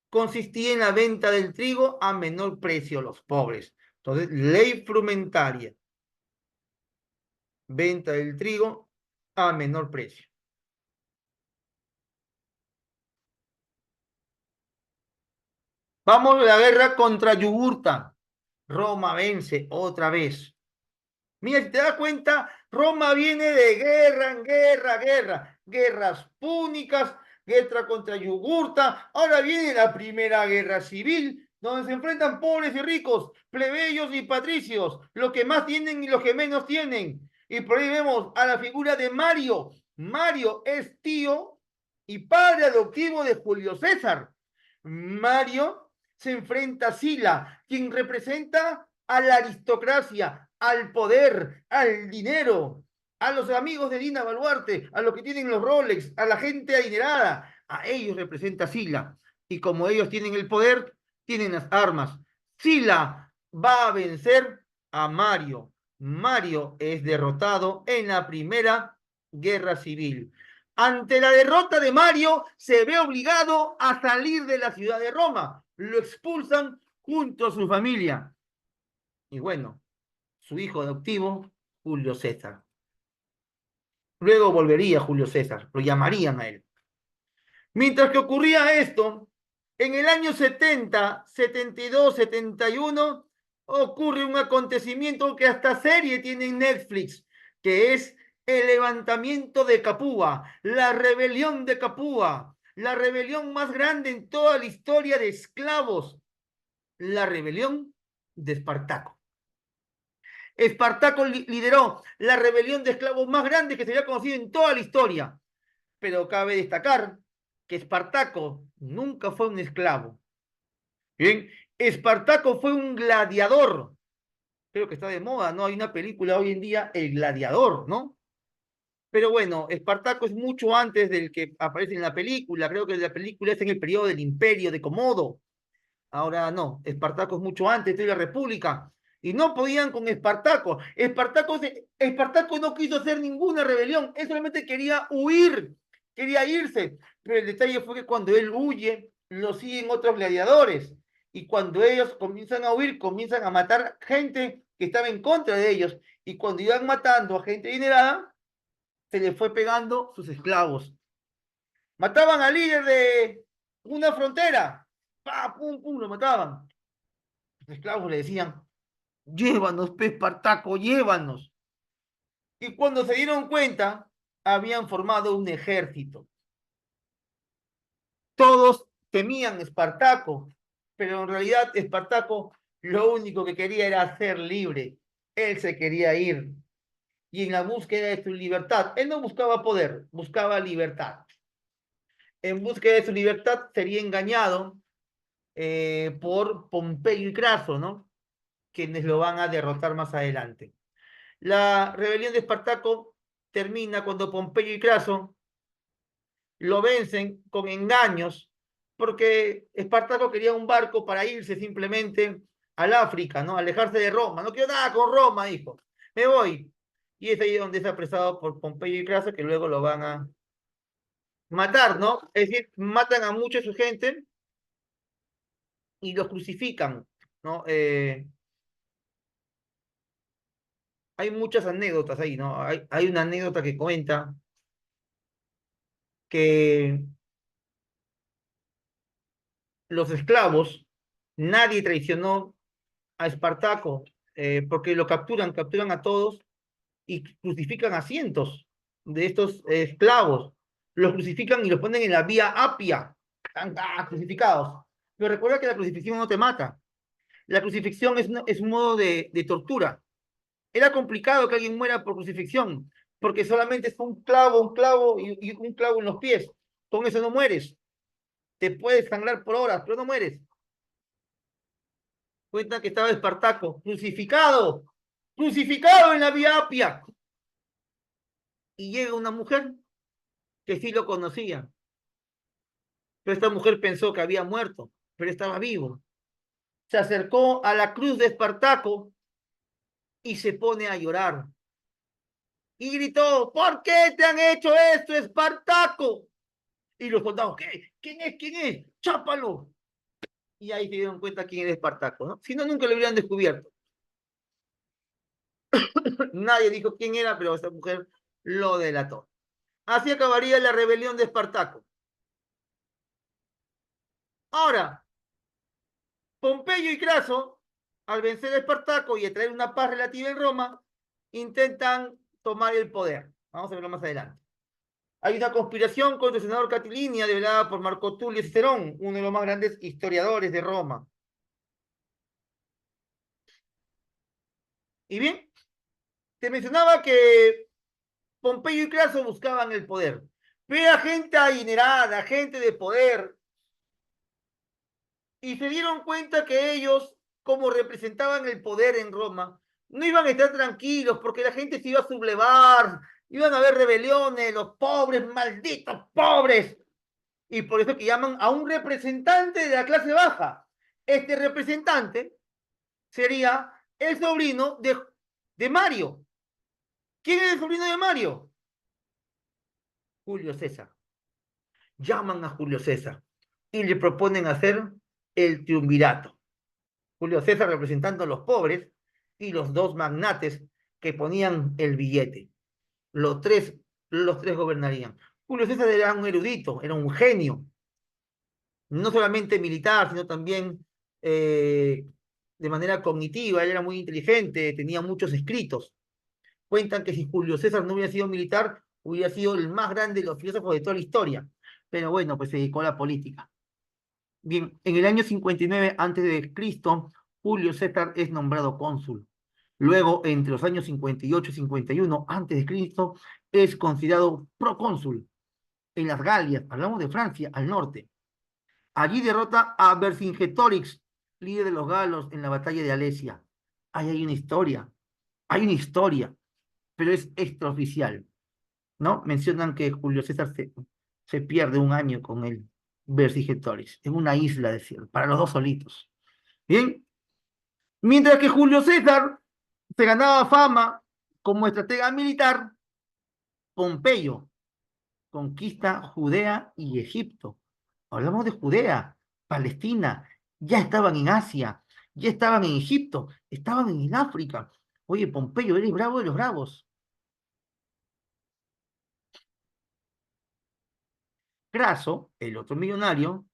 Consistía en la venta del trigo a menor precio a los pobres. Entonces, ley frumentaria. Venta del trigo a menor precio. Vamos a la guerra contra Yugurta. Roma vence otra vez. Mira, si te das cuenta, Roma viene de guerra en guerra, guerra. Guerras púnicas, guerra contra Yugurta. Ahora viene la primera guerra civil, donde se enfrentan pobres y ricos, plebeyos y patricios, los que más tienen y los que menos tienen. Y por ahí vemos a la figura de Mario. Mario es tío y padre adoptivo de Julio César. Mario se enfrenta a Sila, quien representa a la aristocracia, al poder, al dinero, a los amigos de Dina Baluarte, a los que tienen los Rolex, a la gente adinerada. A ellos representa Sila. Y como ellos tienen el poder, tienen las armas. Sila va a vencer a Mario. Mario es derrotado en la primera guerra civil. Ante la derrota de Mario, se ve obligado a salir de la ciudad de Roma. Lo expulsan junto a su familia. Y bueno, su hijo adoptivo, Julio César. Luego volvería Julio César, lo llamarían a él. Mientras que ocurría esto, en el año 70, 72, 71, ocurre un acontecimiento que hasta serie tiene en Netflix, que es el levantamiento de Capua, la rebelión de Capua, la rebelión más grande en toda la historia de esclavos, la rebelión de Espartaco. Espartaco lideró la rebelión de esclavos más grande que se había conocido en toda la historia. Pero cabe destacar que Espartaco nunca fue un esclavo. Bien, Espartaco fue un gladiador. Creo que está de moda, ¿no? Hay una película hoy en día, El Gladiador, ¿no? Pero bueno, Espartaco es mucho antes del que aparece en la película. Creo que la película es en el periodo del Imperio de Comodo. Ahora no, Espartaco es mucho antes de la República. Y no podían con Espartaco. Espartaco no quiso hacer ninguna rebelión, él solamente quería huir, quería irse. Pero el detalle fue que cuando él huye, lo siguen otros gladiadores. Y cuando ellos comienzan a huir, comienzan a matar gente que estaba en contra de ellos. Y cuando iban matando a gente adinerada, se les fue pegando sus esclavos. Mataban al líder de una frontera. ¡Pah! ¡Pum, pum! Lo mataban. Los esclavos le decían, llévanos, pez Espartaco, llévanos. Y cuando se dieron cuenta, habían formado un ejército. Todos temían a Espartaco, pero en realidad Espartaco lo único que quería era ser libre. Él se quería ir. Y en la búsqueda de su libertad, él no buscaba poder, buscaba libertad. En búsqueda de su libertad sería engañado por Pompeyo y Craso, ¿no? Quienes lo van a derrotar más adelante. La rebelión de Espartaco termina cuando Pompeyo y Craso lo vencen con engaños, porque Espartaco quería un barco para irse simplemente al África, ¿no? Alejarse de Roma. No quiero nada con Roma, dijo. Me voy. Y es ahí donde es apresado por Pompeyo y Craso, que luego lo van a matar, ¿no? Es decir, matan a mucha su gente y los crucifican, ¿no? Hay muchas anécdotas ahí, ¿no? Hay una anécdota que cuenta que los esclavos, nadie traicionó a Espartaco, porque lo capturan a todos y crucifican a cientos de estos esclavos. Los crucifican y los ponen en la vía Apia, están crucificados. Pero recuerda que la crucifixión no te mata. La crucifixión es un modo de tortura. Era complicado que alguien muera por crucifixión, porque solamente es un clavo y un clavo en los pies. Con eso no mueres. Te puedes sangrar por horas, pero no mueres. Cuenta que estaba Espartaco, crucificado en la vía Apia. Y llega una mujer que sí lo conocía, pero esta mujer pensó que había muerto, pero estaba vivo. Se acercó a la cruz de Espartaco y se pone a llorar. Y gritó, ¿por qué te han hecho esto, Espartaco? Y los soldados, ¿qué? ¿Quién es? ¿Quién es? Chápalo. Y ahí se dieron cuenta quién era Espartaco, ¿no? Si no, nunca lo hubieran descubierto. Nadie dijo quién era, pero esta mujer lo delató. Así acabaría la rebelión de Espartaco. Ahora, Pompeyo y Craso, al vencer a Espartaco y a traer una paz relativa en Roma, intentan tomar el poder. Vamos a verlo más adelante. Hay una conspiración contra el senador Catilina, develada por Marco Tulio Cicerón, uno de los más grandes historiadores de Roma. Y bien, te mencionaba que Pompeyo y Craso buscaban el poder. Pero era gente adinerada, gente de poder, y se dieron cuenta que ellos, como representaban el poder en Roma, no iban a estar tranquilos porque la gente se iba a sublevar, iban a haber rebeliones, los pobres, malditos pobres, y por eso que llaman a un representante de la clase baja. Este representante sería el sobrino de Mario. ¿Quién es el sobrino de Mario? Julio César. Llaman a Julio César y le proponen hacer el triunvirato. Julio César representando a los pobres y los dos magnates que ponían el billete. Los tres, los tres gobernarían. Julio César era un erudito, era un genio, no solamente militar, sino también de manera cognitiva. Él era muy inteligente, tenía muchos escritos. Cuentan que si Julio César no hubiera sido militar, hubiera sido el más grande de los filósofos de toda la historia. Pero bueno, pues se dedicó a la política. Bien, en el año 59 antes de Cristo, Julio César es nombrado cónsul. Luego, entre los años 58 y 51 antes de Cristo, es considerado procónsul en las Galias, hablamos de Francia, al norte. Allí derrota a Vercingetorix, líder de los galos en la batalla de Alesia. Ahí hay una historia, pero es extraoficial, ¿no? Mencionan que Julio César se pierde un año con el Vercingetorix, en una isla desierta, para los dos solitos. Bien, mientras que Julio César se ganaba fama como estratega militar, Pompeyo conquista Judea y Egipto. Hablamos de Judea, Palestina, ya estaban en Asia, ya estaban en Egipto, estaban en África. Oye, Pompeyo, eres bravo de los bravos. Craso, el otro millonario,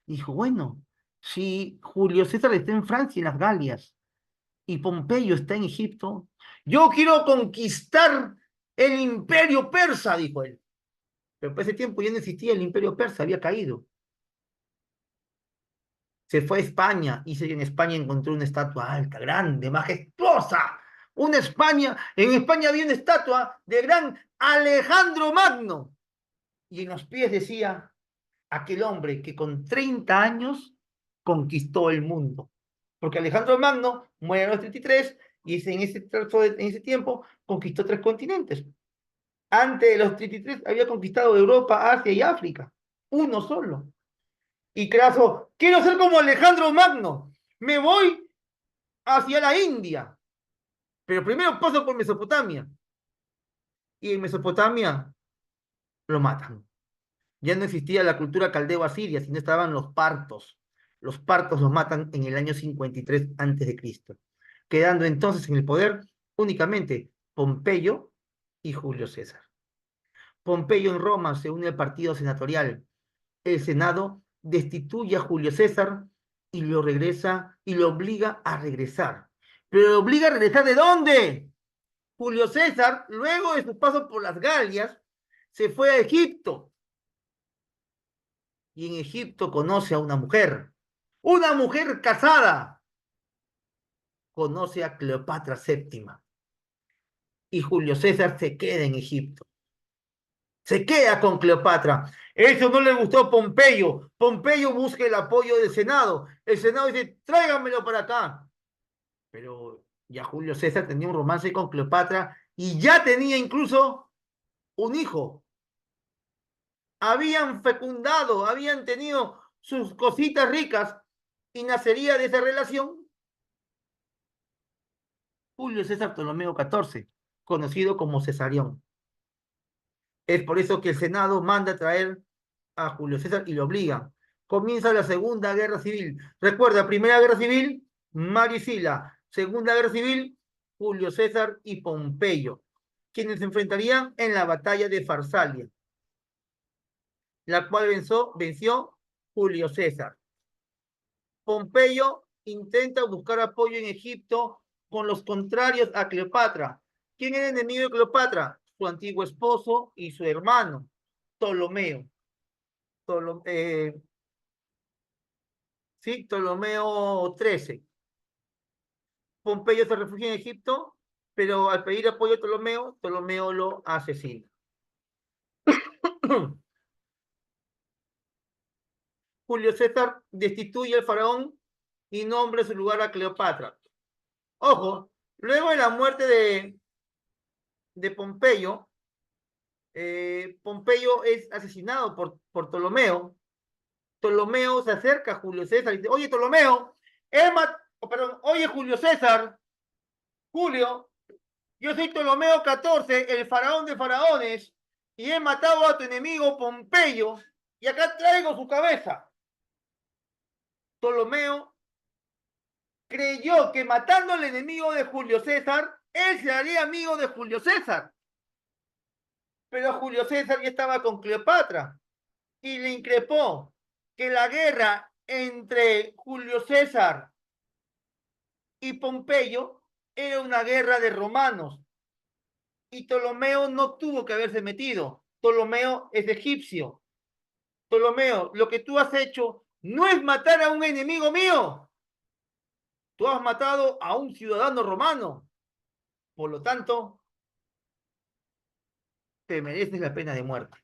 dijo, bueno, si Julio César está en Francia, en las Galias, y Pompeyo está en Egipto, yo quiero conquistar el imperio persa, dijo él. Pero por ese tiempo ya no existía el imperio persa, había caído. Se fue a España y en España encontró una estatua alta, grande, majestuosa. Una España, en España había una estatua de gran Alejandro Magno. Y en los pies decía, aquel hombre que con 30 años conquistó el mundo. Porque Alejandro Magno muere a los 33 y en ese tiempo conquistó 3 continentes. Antes de los 33 había conquistado Europa, Asia y África. Uno solo. Y Craso, quiero ser como Alejandro Magno. Me voy hacia la India. Pero primero paso por Mesopotamia. Y en Mesopotamia lo matan. Ya no existía la cultura caldeo-asiria, sino estaban los partos. Los partos los matan en el año 53 antes de Cristo, quedando entonces en el poder únicamente Pompeyo y Julio César. Pompeyo en Roma se une al partido senatorial. El Senado destituye a Julio César y lo regresa y lo obliga a regresar. Pero lo obliga a regresar ¿de dónde? Julio César, luego de su paso por las Galias, se fue a Egipto y en Egipto conoce a una mujer casada, conoce a Cleopatra VII y Julio César se queda en Egipto. Se queda con Cleopatra. Eso no le gustó a Pompeyo. Pompeyo busca el apoyo del Senado. El Senado dice, tráigamelo para acá. Pero ya Julio César tenía un romance con Cleopatra y ya tenía incluso un hijo. Habían fecundado, habían tenido sus cositas ricas y nacería de esa relación Julio César Ptolomeo XIV, conocido como Cesarión. Es por eso que el Senado manda a traer a Julio César y lo obliga. Comienza la Segunda Guerra Civil. Recuerda, Primera Guerra Civil, Marisila. Segunda Guerra Civil, Julio César y Pompeyo, quienes se enfrentarían en la batalla de Farsalia, la cual venció Julio César. Pompeyo intenta buscar apoyo en Egipto con los contrarios a Cleopatra. ¿Quién era enemigo de Cleopatra? Su antiguo esposo y su hermano, Ptolomeo. Sí, Ptolomeo XIII. Pompeyo se refugia en Egipto, pero al pedir apoyo a Ptolomeo, Ptolomeo lo asesina. Julio César destituye al faraón y nombra en su lugar a Cleopatra. Ojo, luego de la muerte de Pompeyo, Pompeyo es asesinado por Ptolomeo. Ptolomeo se acerca a Julio César y dice, oye Ptolomeo, oye Julio César, Julio, yo soy Ptolomeo XIV, el faraón de faraones, y he matado a tu enemigo Pompeyo, y acá traigo su cabeza. Ptolomeo creyó que matando al enemigo de Julio César, él se haría amigo de Julio César. Pero Julio César ya estaba con Cleopatra y le increpó que la guerra entre Julio César y Pompeyo era una guerra de romanos y Ptolomeo no tuvo que haberse metido. Ptolomeo es egipcio. Ptolomeo, lo que tú has hecho no es matar a un enemigo mío. Tú has matado a un ciudadano romano. Por lo tanto, te mereces la pena de muerte.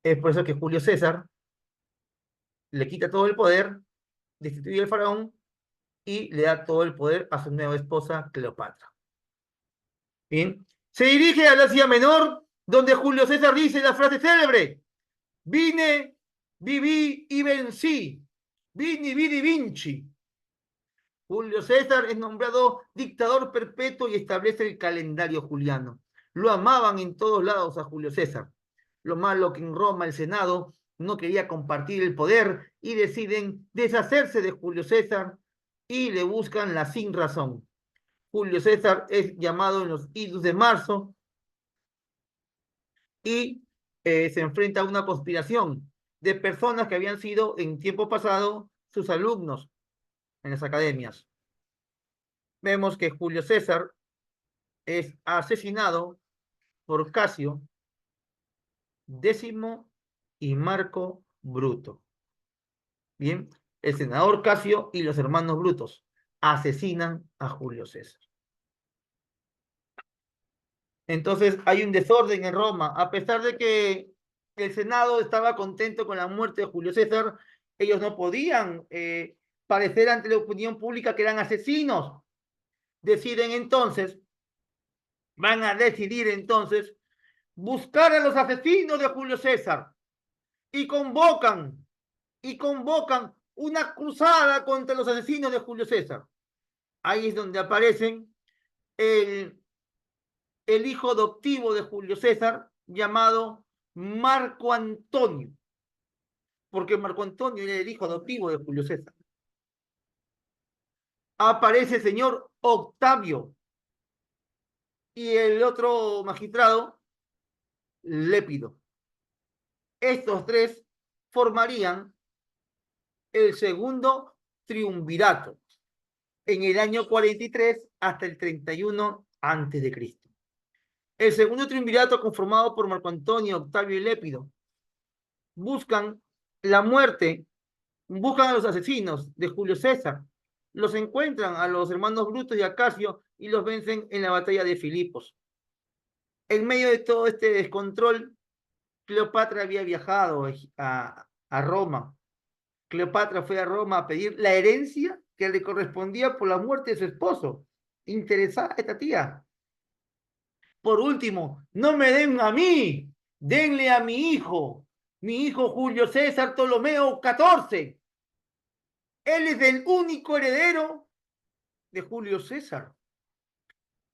Es por eso que Julio César le quita todo el poder, destituye al faraón y le da todo el poder a su nueva esposa Cleopatra. Bien, se dirige al Asia Menor, donde Julio César dice la frase célebre: vine, viví y vencí. Vini, vidi, vinci. Julio César es nombrado dictador perpetuo y establece el calendario juliano. Lo amaban en todos lados a Julio César. Lo malo que en Roma el Senado no quería compartir el poder y deciden deshacerse de Julio César y le buscan la sin razón. Julio César es llamado en los idus de marzo y se enfrenta a una conspiración de personas que habían sido en tiempo pasado sus alumnos en las academias. Vemos que Julio César es asesinado por Casio Décimo y Marco Bruto. Bien, el senador Casio y los hermanos Brutos asesinan a Julio César. Entonces hay un desorden en Roma. A pesar de que el Senado estaba contento con la muerte de Julio César, ellos no podían parecer ante la opinión pública que eran asesinos. Deciden entonces, van a decidir entonces buscar a los asesinos de Julio César y convocan una cruzada contra los asesinos de Julio César. Ahí es donde aparecen el hijo adoptivo de Julio César, llamado Marco Antonio, porque Marco Antonio era el hijo adoptivo de Julio César. Aparece el señor Octavio y el otro magistrado, Lépido. Estos tres formarían el segundo triunvirato en el año 43 hasta el 31 antes de Cristo. El segundo triunvirato, conformado por Marco Antonio, Octavio y Lépido, buscan la muerte, buscan a los asesinos de Julio César, los encuentran a los hermanos Brutus y a Casio y los vencen en la batalla de Filipos. En medio de todo este descontrol, Cleopatra había viajado a Roma. Cleopatra fue a Roma a pedir la herencia que le correspondía por la muerte de su esposo. Interesada esta tía. Por último, no me den a mí, denle a mi hijo Julio César Ptolomeo XIV. Él es el único heredero de Julio César.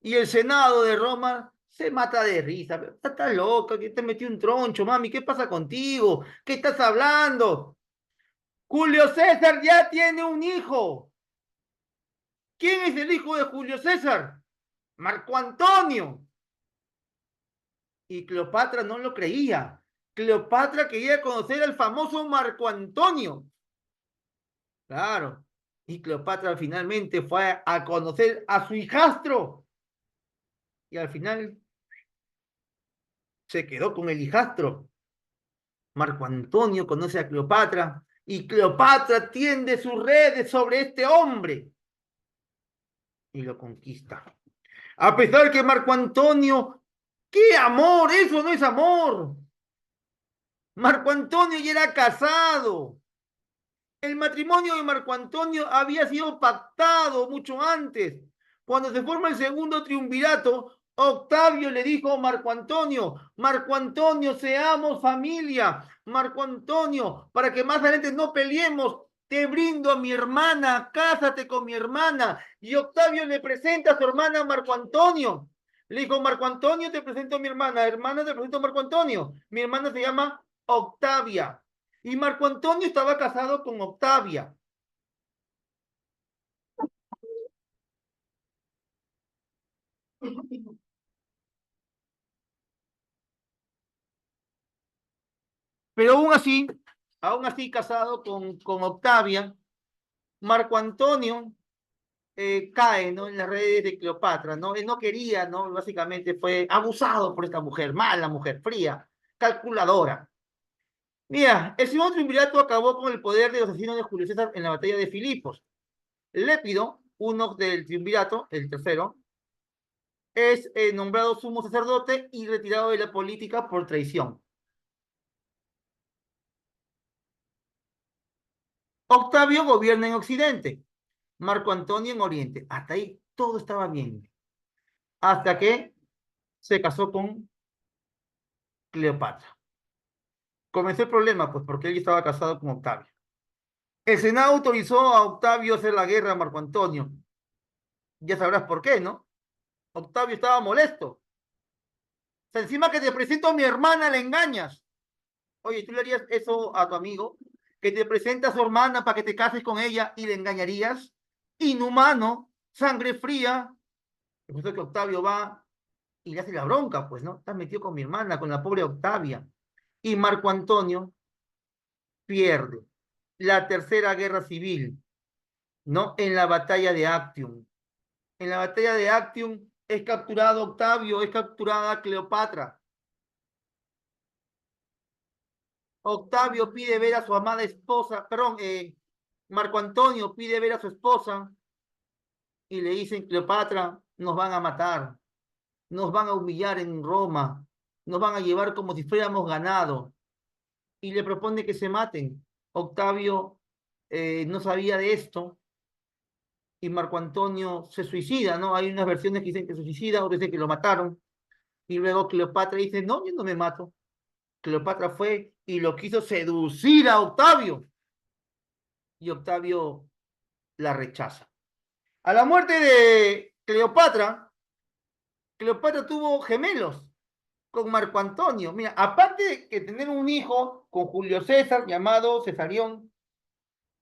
Y el Senado de Roma se mata de risa. Estás loca, que te metí un troncho, mami. ¿Qué pasa contigo? ¿Qué estás hablando? Julio César ya tiene un hijo. ¿Quién es el hijo de Julio César? Marco Antonio. Y Cleopatra no lo creía. Cleopatra quería conocer al famoso Marco Antonio. Claro. Y Cleopatra finalmente fue a conocer a su hijastro. Y al final se quedó con el hijastro. Marco Antonio conoce a Cleopatra y Cleopatra tiende sus redes sobre este hombre y lo conquista. A pesar que Marco Antonio, ¡qué amor! Eso no es amor. Marco Antonio ya era casado. El matrimonio de Marco Antonio había sido pactado mucho antes. Cuando se forma el segundo triunvirato, Octavio le dijo a Marco Antonio, seamos familia. Marco Antonio, para que más adelante no peleemos, te brindo a mi hermana, cásate con mi hermana. Y Octavio le presenta a su hermana Marco Antonio. Le dijo, Marco Antonio, te presento a mi hermana. Hermana, te presento a Marco Antonio. Mi hermana se llama Octavia. Y Marco Antonio estaba casado con Octavia. Pero aún así casado con Octavia, Marco Antonio cae, ¿no? En las redes de Cleopatra, ¿no? Él no quería, ¿no? Básicamente fue abusado por esta mujer, mala mujer, fría, calculadora. Mira, el segundo triunvirato acabó con el poder de los asesinos de Julio César en la batalla de Filipos. Lépido, uno del triunvirato, el tercero, es nombrado sumo sacerdote y retirado de la política por traición. Octavio gobierna en Occidente, Marco Antonio en Oriente. Hasta ahí todo estaba bien. Hasta que se casó con Cleopatra. Comenzó el problema, pues, porque él estaba casado con Octavio. El Senado autorizó a Octavio a hacer la guerra a Marco Antonio. Ya sabrás por qué, ¿no? Octavio estaba molesto. O sea, encima que te presento a mi hermana, le engañas. Oye, ¿tú le harías eso a tu amigo? Que te presenta a su hermana para que te cases con ella y le engañarías. Inhumano, sangre fría. Por eso que Octavio va y le hace la bronca, pues, ¿no? Estás metido con mi hermana, con la pobre Octavia. Y Marco Antonio pierde la tercera guerra civil, ¿no? En la batalla de Actium. En la batalla de Actium es capturado Octavio, es capturada Cleopatra. Octavio pide ver a su amada esposa, perdón, Marco Antonio pide ver a su esposa y le dicen, Cleopatra, nos van a matar, nos van a humillar en Roma, nos van a llevar como si fuéramos ganado. Y le propone que se maten. Octavio no sabía de esto y Marco Antonio se suicida, ¿no? Hay unas versiones que dicen que se suicida, otras dicen que lo mataron. Y luego Cleopatra dice, no, yo no me mato. Cleopatra fue y lo quiso seducir a Octavio. Y Octavio la rechaza. A la muerte de Cleopatra, Cleopatra tuvo gemelos con Marco Antonio. Mira, aparte de que tener un hijo con Julio César llamado Cesarión,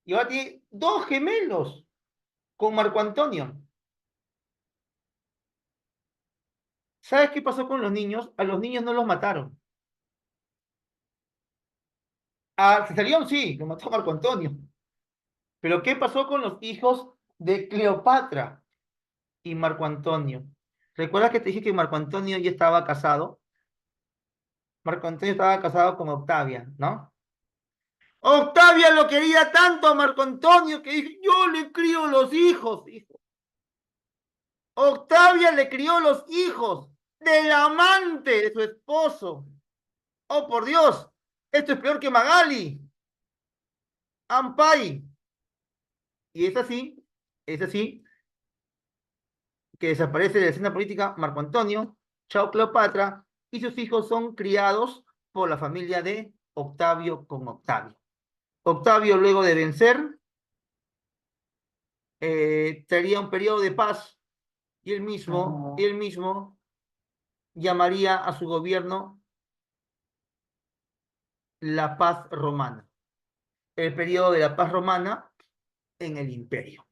y ahora tiene dos gemelos con Marco Antonio. ¿Sabes qué pasó con los niños? A los niños no los mataron. A Cesarión sí, lo mató Marco Antonio. Pero ¿qué pasó con los hijos de Cleopatra y Marco Antonio? ¿Recuerdas que te dije que Marco Antonio ya estaba casado? Marco Antonio estaba casado con Octavia, ¿no? Octavia lo quería tanto a Marco Antonio que dijo, yo le crío los hijos, hijo. Octavia le crió los hijos del amante de su esposo. Oh, por Dios, esto es peor que Magali, Ampay. Y es así que desaparece de la escena política Marco Antonio, Chao Cleopatra, y sus hijos son criados por la familia de Octavio con Octavio. Octavio, luego de vencer, traería un periodo de paz y él mismo llamaría a su gobierno la paz romana, el periodo de la paz romana en el imperio.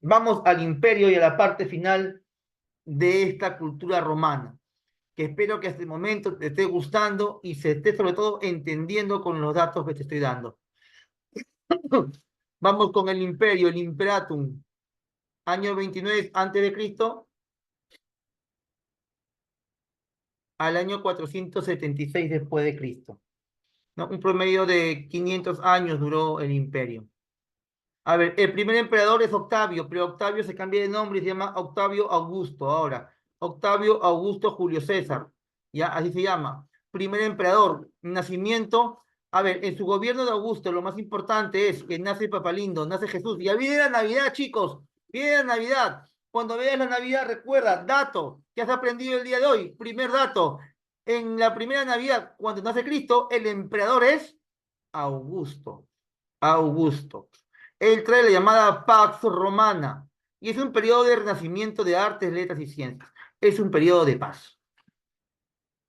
Vamos al imperio y a la parte final de esta cultura romana, que espero que hasta el momento te esté gustando y se esté sobre todo entendiendo con los datos que te estoy dando. Vamos con el imperio, el imperatum, año 29 antes de Cristo al año 476 después de Cristo. ¿No? Un promedio de 500 años duró el imperio. A ver, el primer emperador es Octavio, pero Octavio se cambia de nombre y se llama Octavio Augusto ahora. Octavio Augusto Julio César, ya así se llama. Primer emperador, nacimiento. A ver, en su gobierno de Augusto lo más importante es que nace Papalindo, nace Jesús. Ya viene la Navidad, chicos, viene la Navidad. Cuando veas la Navidad, recuerda, dato que has aprendido el día de hoy. Primer dato, en la primera Navidad, cuando nace Cristo, el emperador es Augusto. Augusto. Él trae la llamada Pax Romana y es un periodo de renacimiento de artes, letras y ciencias. es un periodo de paz,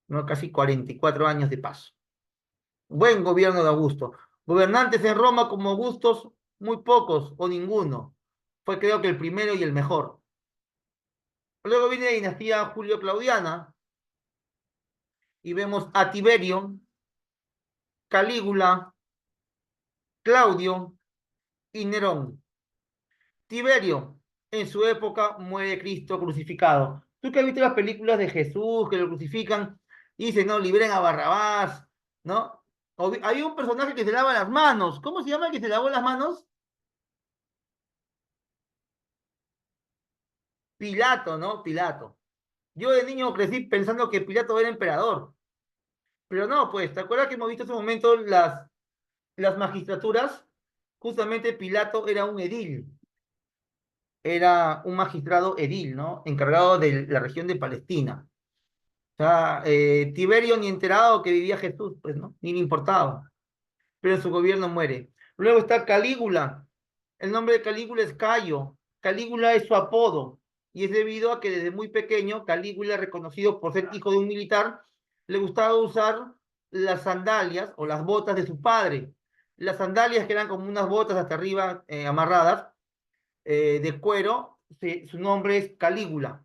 ¿no? Casi 44 años de paz. Buen gobierno de Augusto. Gobernantes en Roma como Augustos, muy pocos o ninguno. Fue creo que el primero y el mejor. Luego viene la dinastía Julio-Claudiana y vemos a Tiberio, Calígula, Claudio y Nerón. Tiberio, en su época muere Cristo crucificado. Tú que has visto las películas de Jesús que lo crucifican y dicen, no, liberen a Barrabás, ¿no? Hay un personaje que se lava las manos. ¿Cómo se llama el que se lavó las manos? Pilato, ¿no? Pilato. Yo de niño crecí pensando que Pilato era emperador. Pero no, pues, ¿te acuerdas que hemos visto en ese momento las magistraturas? Justamente Pilato era un edil, era un magistrado edil, ¿no? Encargado de la región de Palestina. O sea, Tiberio ni enterado que vivía Jesús, pues, ¿no? Ni le importaba. Pero en su gobierno muere. Luego está Calígula. El nombre de Calígula es Cayo. Calígula es su apodo. Y es debido a que desde muy pequeño, Calígula, reconocido por ser hijo de un militar, le gustaba usar las sandalias o las botas de su padre. Las sandalias, que eran como unas botas hasta arriba amarradas, de cuero, su nombre es Calígula.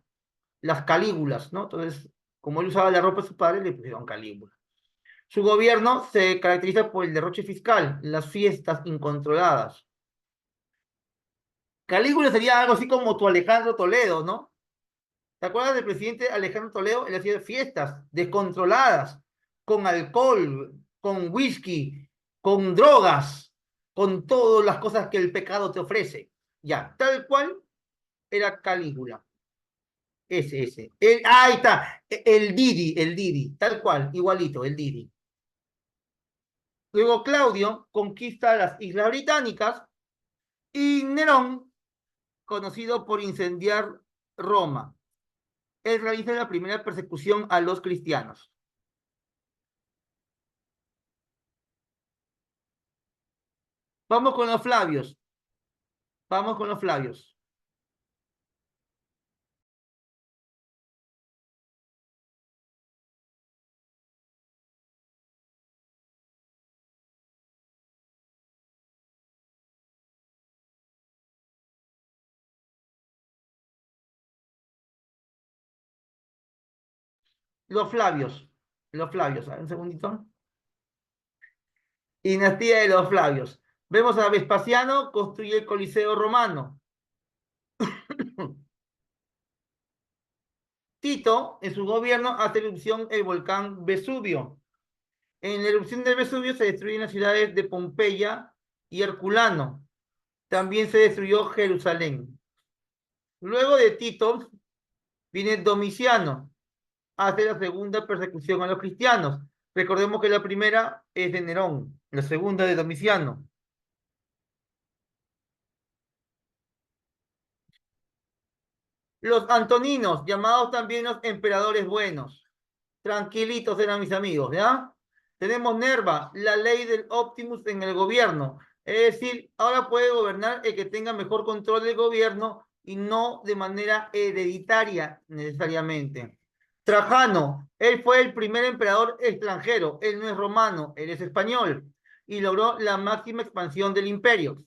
Las Calígulas, ¿no? Entonces, como él usaba la ropa de su padre, le pusieron Calígula. Su gobierno se caracteriza por el derroche fiscal, las fiestas incontroladas. Calígula sería algo así como tu Alejandro Toledo, ¿no? ¿Te acuerdas del presidente Alejandro Toledo? Él hacía fiestas descontroladas, con alcohol, con whisky, con drogas, con todas las cosas que el pecado te ofrece. Ya, tal cual era Calígula. Ese. Ahí está, el Didi, tal cual, igualito, el Didi. Luego Claudio conquista las Islas Británicas y Nerón, conocido por incendiar Roma. Él realiza la primera persecución a los cristianos. Vamos con los Flavios. Vamos con los Flavios. Los Flavios. Los Flavios. A ver, un segundito. Dinastía de los Flavios. Vemos a Vespasiano construye el Coliseo Romano. Tito, en su gobierno, hace erupción el volcán Vesubio. En la erupción del Vesubio se destruyen las ciudades de Pompeya y Herculano. También se destruyó Jerusalén. Luego de Tito viene Domiciano, hace la segunda persecución a los cristianos. Recordemos que la primera es de Nerón, la segunda de Domiciano. Los antoninos, llamados también los emperadores buenos. Tranquilitos eran mis amigos, ¿ya? Tenemos Nerva, la ley del Optimus en el gobierno. Es decir, ahora puede gobernar el que tenga mejor control del gobierno y no de manera hereditaria necesariamente. Trajano, él fue el primer emperador extranjero, él no es romano, él es español y logró la máxima expansión del imperio.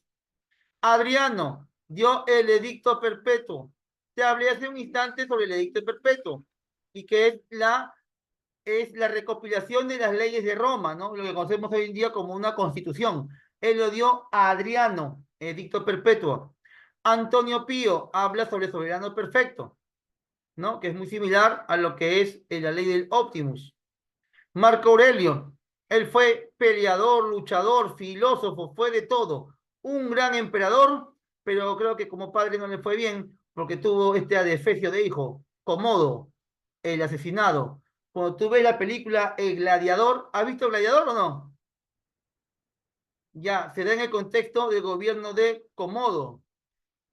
Adriano dio el edicto perpetuo. Te hablé hace un instante sobre el edicto perpetuo y que es la recopilación de las leyes de Roma, ¿no? Lo que conocemos hoy en día como una constitución. Él lo dio a Adriano, edicto perpetuo. Antonio Pío habla sobre soberano perfecto, ¿no? Que es muy similar a lo que es la ley del Optimus. Marco Aurelio, él fue peleador, luchador, filósofo, fue de todo. Un gran emperador, pero creo que como padre no le fue bien porque tuvo este adefesio de hijo, Comodo, el asesinado. Cuando tú ves la película El Gladiador, ¿has visto El Gladiador o no? Ya, se da en el contexto del gobierno de Comodo.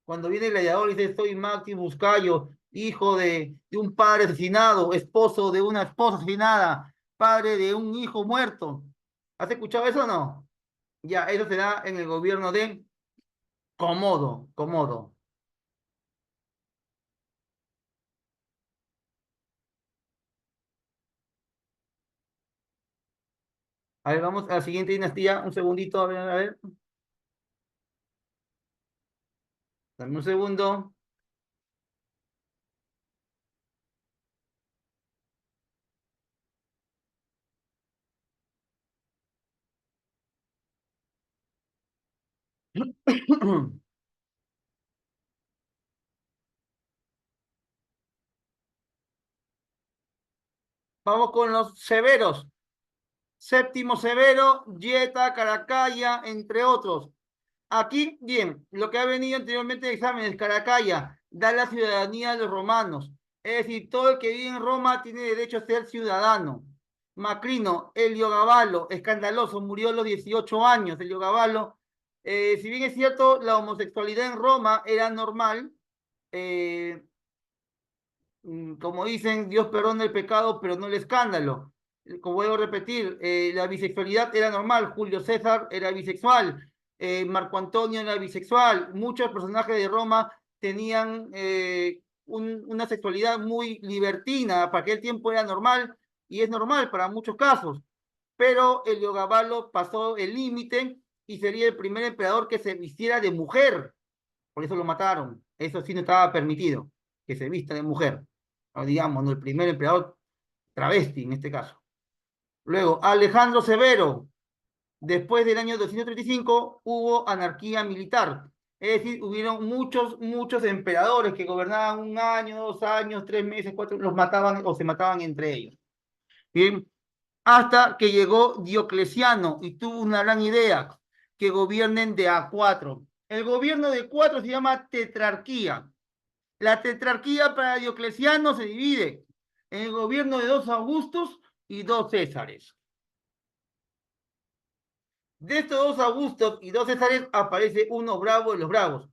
Cuando viene el gladiador y dice, soy Maximus Cayo, hijo de un padre asesinado, esposo de una esposa asesinada, padre de un hijo muerto. ¿Has escuchado eso o no? Ya, eso se da en el gobierno de Comodo. A ver, vamos a la siguiente dinastía. Un segundito, a ver, a ver. Dame un segundo. Vamos con los severos. Séptimo Severo, Yeta, Caracalla, entre otros. Aquí, bien, lo que ha venido anteriormente de exámenes, Caracalla, da la ciudadanía a los romanos. Es decir, todo el que vive en Roma tiene derecho a ser ciudadano. Macrino, Heliogaballo, escandaloso, murió a los 18 años. Heliogaballo, si bien es cierto, la homosexualidad en Roma era normal, eh, como dicen, Dios perdona el pecado, pero no el escándalo. Como vuelvo a repetir, la bisexualidad era normal, Julio César era bisexual, Marco Antonio era bisexual, muchos personajes de Roma tenían una sexualidad muy libertina, para aquel tiempo era normal y es normal para muchos casos, pero Heliogaballo pasó el límite y sería el primer emperador que se vistiera de mujer, por eso lo mataron, eso sí no estaba permitido, que se vista de mujer, o digamos, ¿no? El primer emperador travesti en este caso. Luego, Alejandro Severo, después del año 235 hubo anarquía militar, es decir, hubieron muchos emperadores que gobernaban un año, 2 años, 3 meses, cuatro, los mataban o se mataban entre ellos. Bien, hasta que llegó Diocleciano y tuvo una gran idea, que gobiernen de a cuatro. El gobierno de cuatro se llama tetrarquía. La tetrarquía para Diocleciano se divide en el gobierno de 2 Augustos y 2 Césares. De estos 2 Augustos y 2 Césares aparece uno bravo de los bravos,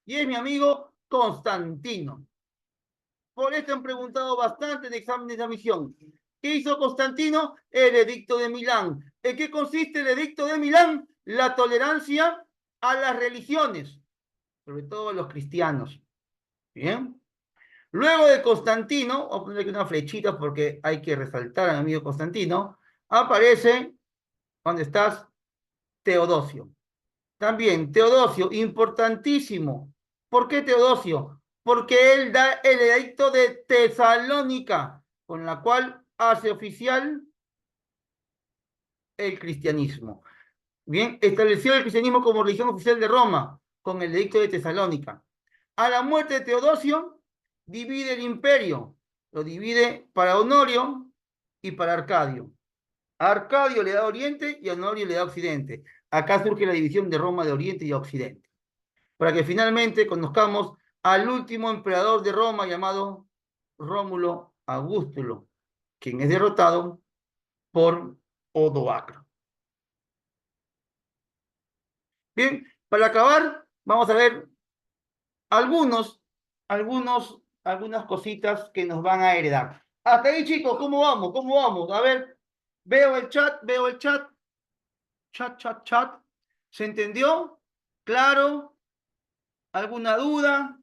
y es mi amigo Constantino. Por esto han preguntado bastante en exámenes de admisión. ¿Qué hizo Constantino? El edicto de Milán. ¿En qué consiste el edicto de Milán? La tolerancia a las religiones, sobre todo a los cristianos. Bien. Luego de Constantino, voy a poner aquí una flechita porque hay que resaltar al amigo Constantino, aparece, ¿dónde estás? Teodosio. También, Teodosio, importantísimo. ¿Por qué Teodosio? Porque él da el edicto de Tesalónica, con la cual hace oficial el cristianismo. Bien, estableció el cristianismo como religión oficial de Roma, con el edicto de Tesalónica. A la muerte de Teodosio, divide el imperio. Lo divide para Honorio y para Arcadio. A Arcadio le da Oriente y a Honorio le da Occidente. Acá surge la división de Roma de Oriente y Occidente. Para que finalmente conozcamos al último emperador de Roma llamado Rómulo Augustulo, quien es derrotado por Odoacro. Bien, para acabar, vamos a ver algunos, algunas cositas que nos van a heredar. Hasta ahí, chicos, ¿cómo vamos? ¿Cómo vamos? A ver, veo el chat. ¿Se entendió? ¿Claro? ¿Alguna duda?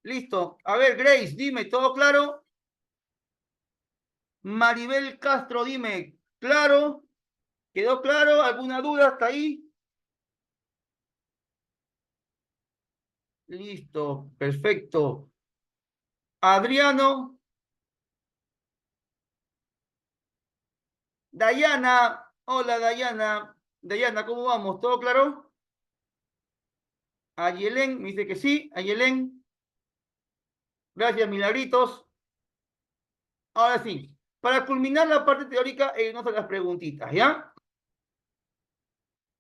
Listo. A ver, Grace, dime, ¿todo claro? Maribel Castro, dime, ¿claro? ¿Quedó claro? ¿Alguna duda hasta ahí? Listo, perfecto. Adriano, Dayana, hola Dayana. Dayana, ¿cómo vamos? ¿Todo claro? Ayelén, me dice que sí. Ayelén, gracias, Milagritos. Ahora sí, para culminar la parte teórica, no son las preguntitas, ¿ya?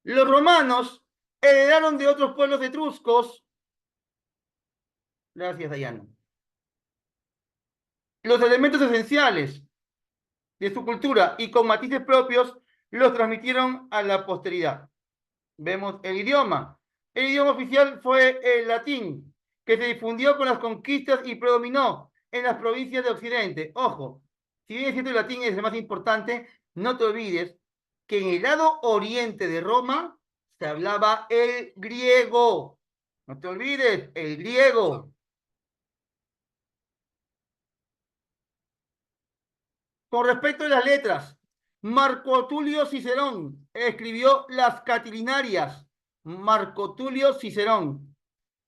Los romanos heredaron de otros pueblos etruscos, gracias, Dayana, los elementos esenciales de su cultura y con matices propios los transmitieron a la posteridad. Vemos el idioma. El idioma oficial fue el latín, que se difundió con las conquistas y predominó en las provincias de Occidente. Ojo, si bien es cierto el latín es el más importante, no te olvides que en el lado oriente de Roma se hablaba el griego. No te olvides, el griego. Con respecto a las letras, Marco Tulio Cicerón escribió las Catilinarias. Marco Tulio Cicerón.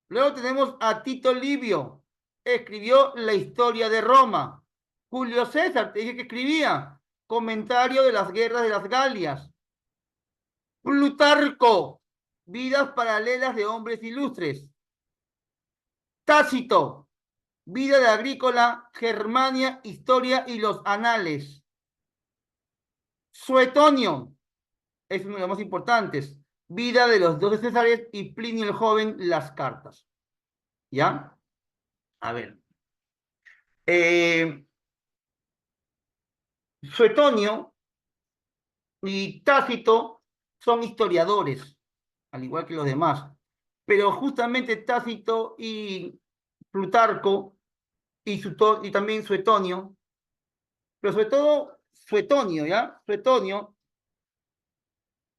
Luego tenemos a Tito Livio, escribió la historia de Roma. Julio César, te dije que escribía comentario de las guerras de las Galias. Plutarco, vidas paralelas de hombres ilustres. Tácito, vida de Agrícola, Germania, historia y los anales. Suetonio, es uno de los más importantes. Vida de los 12 Césares y Plinio el Joven, las cartas. ¿Ya? A ver. Eh, Suetonio y Tácito son historiadores, al igual que los demás. Pero justamente Tácito y Plutarco y también Suetonio, pero sobre todo Suetonio, ¿ya? Suetonio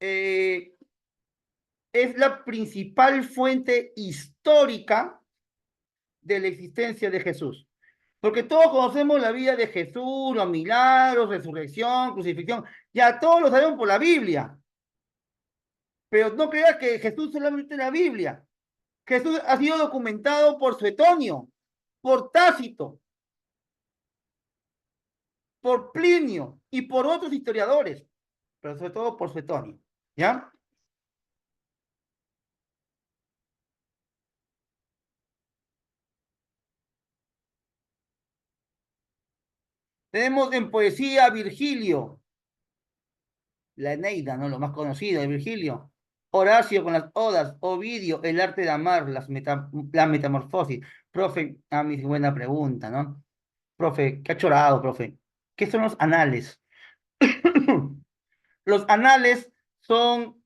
eh, es la principal fuente histórica de la existencia de Jesús. Porque todos conocemos la vida de Jesús, los milagros, resurrección, crucifixión, ya todos lo sabemos por la Biblia. Pero no creas que Jesús solamente en la Biblia. Jesús ha sido documentado por Suetonio, por Tácito, por Plinio y por otros historiadores, pero sobre todo por Suetonio. ¿Ya? Tenemos en poesía a Virgilio, la Eneida, ¿no? Lo más conocido de Virgilio. Horacio con las odas, Ovidio, el arte de amar, la metamorfosis. Profe, a mi buena pregunta, ¿no? Profe, ¿qué ha chorado, profe? ¿Qué son los anales? Los anales son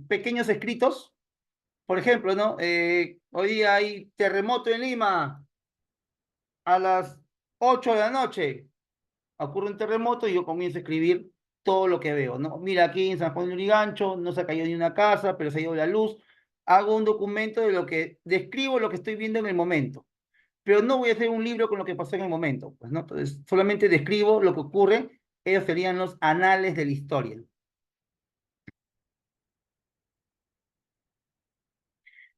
pequeños escritos. Por ejemplo, ¿no? Hoy día hay terremoto en Lima a las 8 de la noche. Ocurre un terremoto y yo comienzo a escribir todo lo que veo, ¿no? Mira, aquí en San Juan de Lurigancho no se ha caído ni una casa, pero se ha ido la luz. Hago un documento de lo que describo lo que estoy viendo en el momento, pero no voy a hacer un libro con lo que pasó en el momento, pues, ¿no? Entonces, solamente describo lo que ocurre, ellos serían los anales de la historia.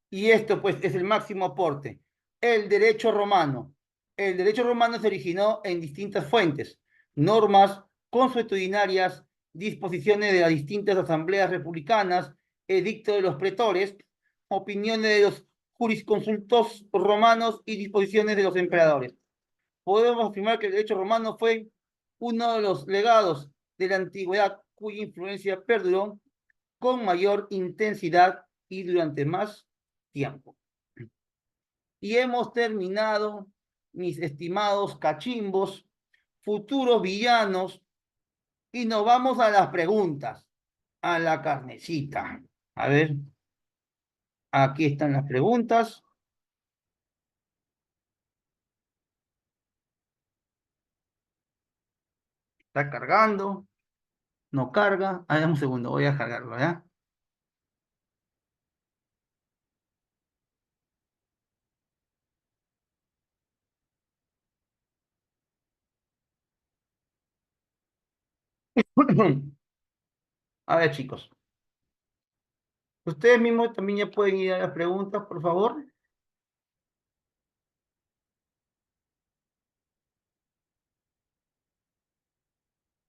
Y esto, pues, es el máximo aporte. El derecho romano. El derecho romano se originó en distintas fuentes, normas consuetudinarias, disposiciones de las distintas asambleas republicanas, edicto de los pretores, opiniones de los jurisconsultos romanos y disposiciones de los emperadores. Podemos afirmar que el derecho romano fue uno de los legados de la antigüedad cuya influencia perduró con mayor intensidad y durante más tiempo. Y hemos terminado, mis estimados cachimbos, futuros villanos, y nos vamos a las preguntas, a la carnecita. A ver, aquí están las preguntas. Está cargando, no carga. A ver, un segundo, voy a cargarlo, ¿ya? A ver, chicos. Ustedes mismos también ya pueden ir a las preguntas, por favor.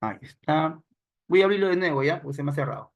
Ahí está. Voy a abrirlo de nuevo, ¿ya? Porque se me ha cerrado.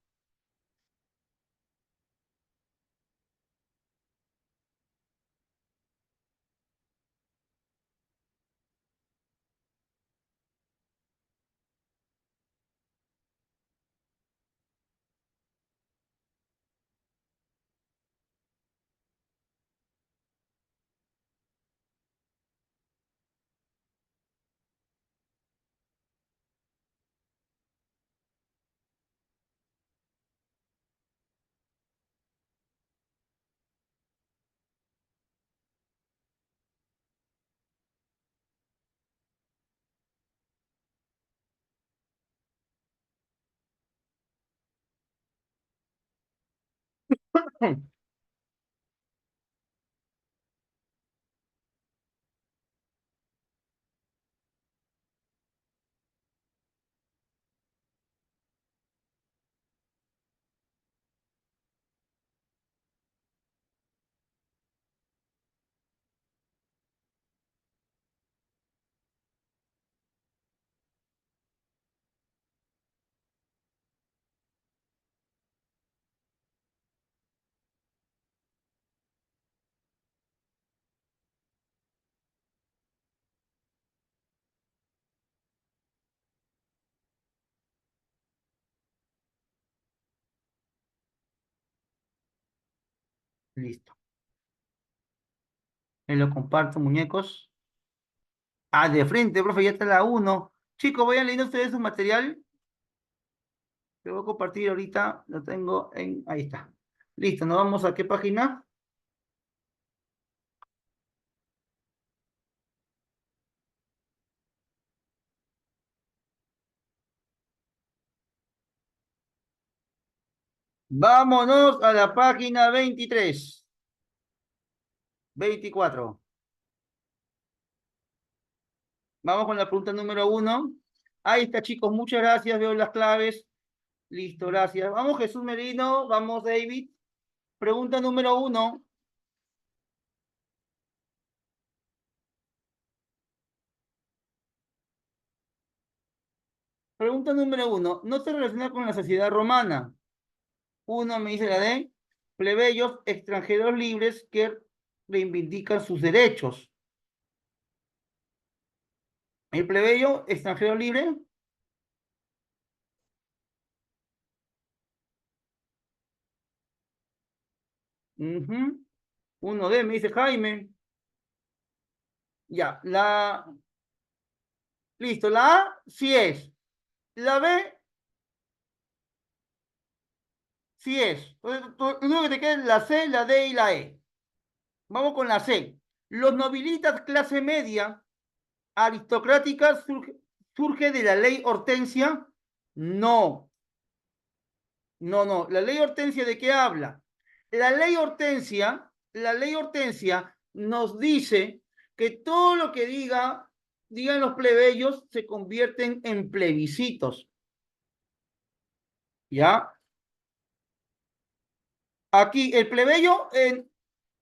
Listo. Me lo comparto, muñecos. Ah, de frente, profe, ya está la uno. Chicos, vayan leyendo ustedes su material. Lo voy a compartir ahorita. Lo tengo en... Ahí está. Listo, ¿nos vamos a qué página? Vámonos a la página 23. 24. Vamos con la pregunta número uno. Ahí está, chicos. Muchas gracias. Veo las claves. Listo, gracias. Vamos, Jesús Merino. Vamos, David. Pregunta número uno. Pregunta número uno. No se relaciona con la sociedad romana. Uno me dice la de plebeyos extranjeros libres que reivindican sus derechos. El plebeyo extranjero libre. Ujú. Uno D, me dice Jaime. Ya, listo, la A sí es. La B sí es. Lo único que te queda es la C, la D y la E. Vamos con la C. Los nobilitas clase media aristocrática surge de la ley Hortensia. No, no, no. ¿La ley Hortensia de qué habla? La ley Hortensia nos dice que todo lo que digan los plebeyos se convierten en plebiscitos. ¿Ya? Aquí el plebeyo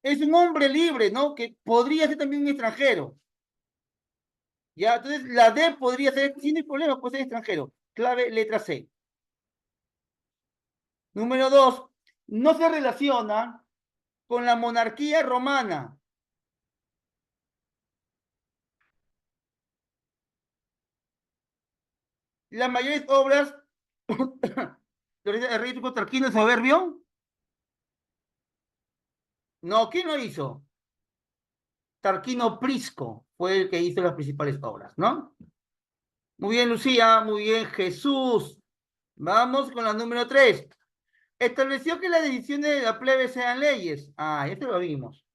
es un hombre libre, ¿no? Que podría ser también un extranjero. ¿Ya? Entonces la D podría ser, sin problema, puede ser extranjero. Clave, letra C. Número dos, no se relaciona con la monarquía romana. Las mayores obras el rey Tarquino el Soberbio. No, ¿quién lo hizo? Tarquino Prisco fue el que hizo las principales obras, ¿no? Muy bien, Lucía, muy bien, Jesús. Vamos con la número 3. Estableció que las decisiones de la plebe sean leyes. Ah, esto lo vimos.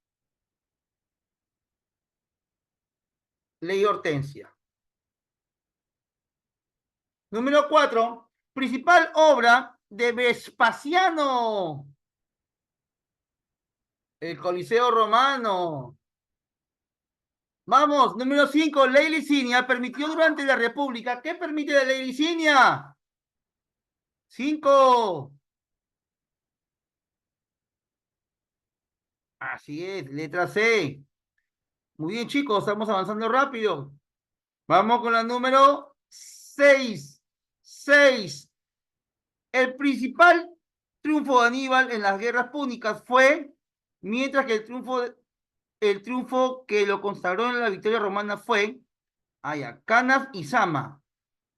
Ley Hortensia. Número 4. Principal obra de Vespasiano. El Coliseo Romano. Vamos, número 5. Ley Licinia permitió durante la República. ¿Qué permite la ley Licinia? 5. Así es, letra C. Muy bien, chicos, estamos avanzando rápido. Vamos con la número 6. 6. El principal triunfo de Aníbal en las guerras púnicas fue, mientras que el triunfo que lo consagró en la victoria romana fue Canas y Sama.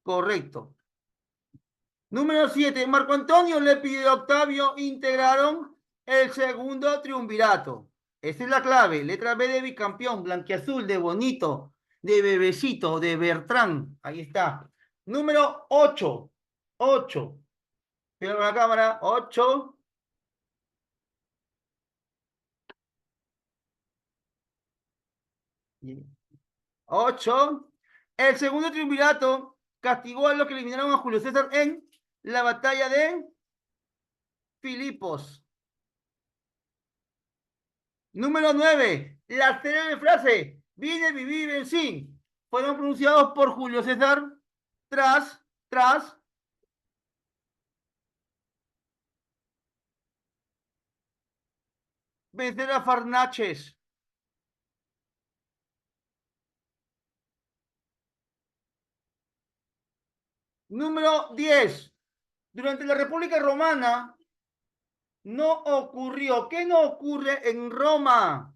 Correcto. Número 7. Marco Antonio le pidió a Octavio integraron el segundo triunvirato. Esa es la clave. Letra B de bicampeón, blanquiazul, de bonito, de bebecito, de Bertrán. Ahí está. Número 8. 8. Fíjate con la cámara. 8. 8. El segundo triunvirato castigó a los que eliminaron a Julio César en la batalla de Filipos. Número 9. La célebre frase vine, viví, vencí fueron pronunciados por Julio César tras vencer a Farnaches. Número 10. Durante la República Romana no ocurrió. ¿Qué no ocurre en Roma?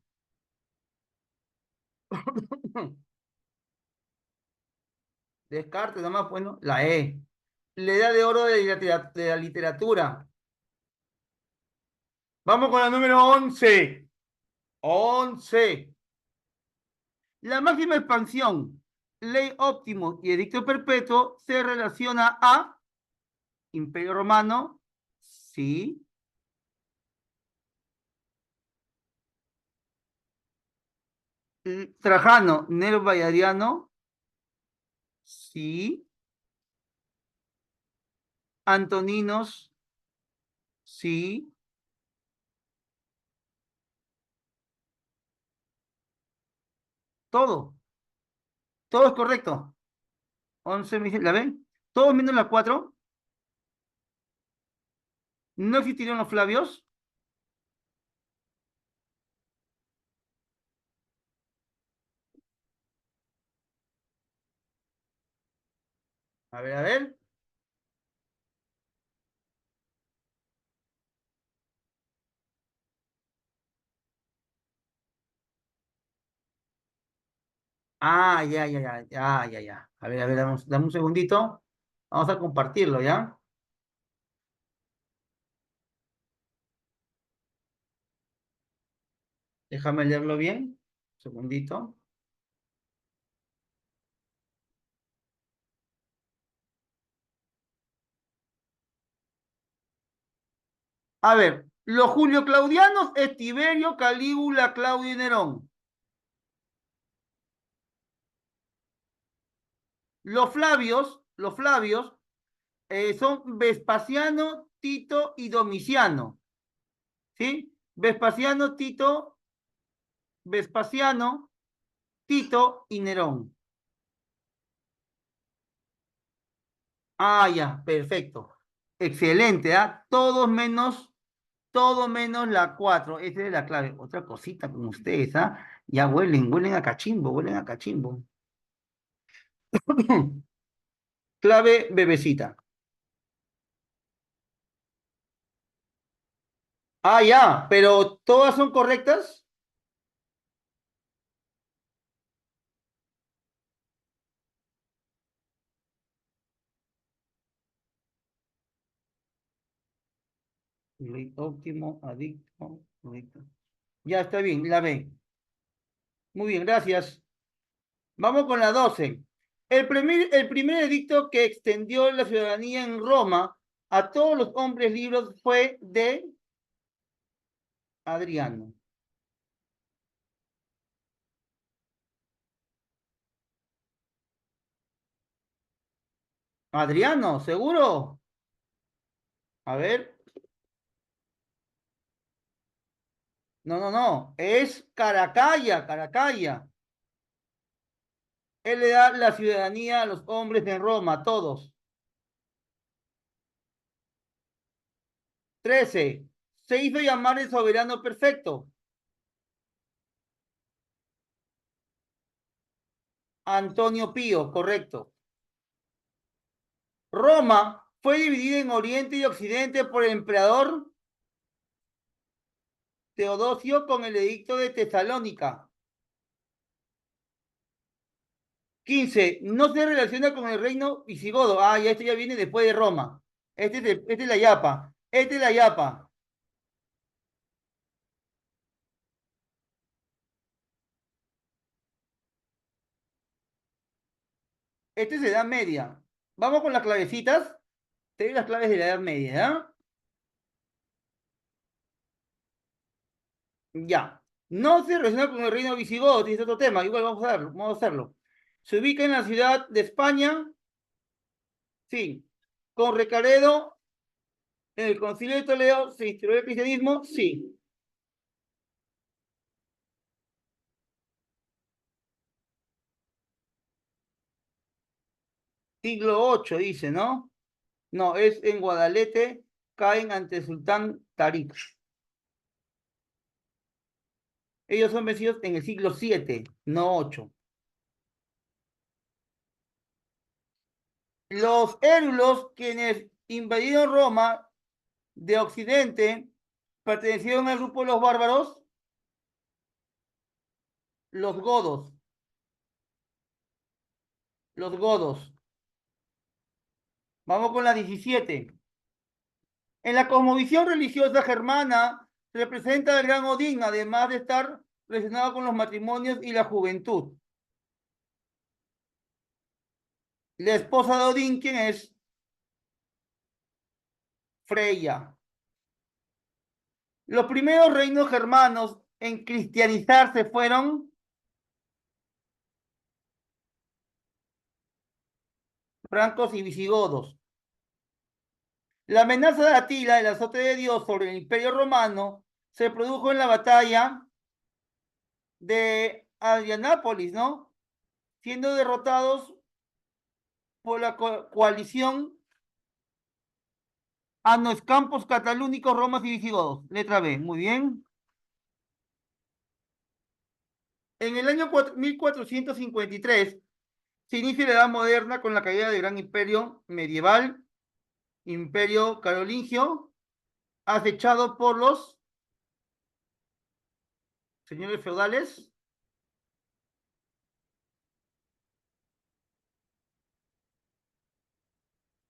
Descarte nomás, bueno, la E. La edad de oro de la literatura. Vamos con la número 11. 11. La máxima expansión, ley óptimo y edicto perpetuo se relaciona a Imperio Romano, sí. Trajano, Nerva y Adriano, sí. Antoninos, sí. Todo, todo es correcto. 11, ¿la ven? Todos menos la 4. ¿No existieron los Flavios? A ver, a ver. Ah, ya, ya, ya, ya, ya, ya. A ver, dame un segundito. Vamos a compartirlo, ¿ya? Déjame leerlo bien. Un segundito. A ver, los Julio Claudianos es Tiberio, Calígula, Claudio y Nerón. Los Flavios son Vespasiano, Tito y Domiciano. ¿Sí? Vespasiano, Tito y Nerón. Ah, ya, perfecto. Excelente, ¿ah? Todo menos la 4. Esa es la clave. Otra cosita con ustedes, ¿ah? Ya huelen a cachimbo, huelen a cachimbo. Clave bebecita. Ah, ya, pero ¿todas son correctas? Óptimo, adicto, adicto. Ya está bien, la B. Muy bien, gracias. Vamos con la 12. El primer edicto que extendió la ciudadanía en Roma a todos los hombres libres fue de Adriano. Adriano, ¿seguro? A ver. No, no, no. Es Caracalla, Caracalla. Él le da la ciudadanía a los hombres en Roma, a todos. 13. Se hizo llamar el soberano perfecto. Antonio Pío, correcto. Roma fue dividida en Oriente y Occidente por el emperador Teodosio con el edicto de Tesalónica. 15. No se relaciona con el reino visigodo. Ah, ya esto ya viene después de Roma. Este es la Yapa. Este es la Yapa. Este es de Edad Media. Vamos con las clavecitas. Te doy las claves de la Edad Media, ¿ya? Ya. No se relaciona con el reino visigodo, es otro tema. Igual vamos a hacerlo. Se ubica en la ciudad de España, sí. Con Recaredo, en el Concilio de Toledo, se instauró el cristianismo, sí. Siglo VIII, dice, ¿no? No, es en Guadalete, caen ante el sultán Tarik. Ellos son vencidos en el siglo VII, no VIII. Los érulos, quienes invadieron Roma de Occidente, pertenecieron al grupo de los bárbaros, los godos. Los godos. Vamos con la 17. En la cosmovisión religiosa germana representa al gran Odín, además de estar relacionado con los matrimonios y la juventud? La esposa de Odín, ¿quién es? Freya. Los primeros reinos germanos en cristianizarse fueron francos y visigodos. La amenaza de Atila, el azote de Dios sobre el Imperio Romano, se produjo en la batalla de Adrianápolis, ¿no? Siendo derrotados por la coalición Anos Campos Catalúnicos, Romas y Visigodos. Letra B, muy bien. En el año 1453 se inicia la Edad Moderna con la caída del gran imperio medieval, Imperio Carolingio, acechado por los señores feudales.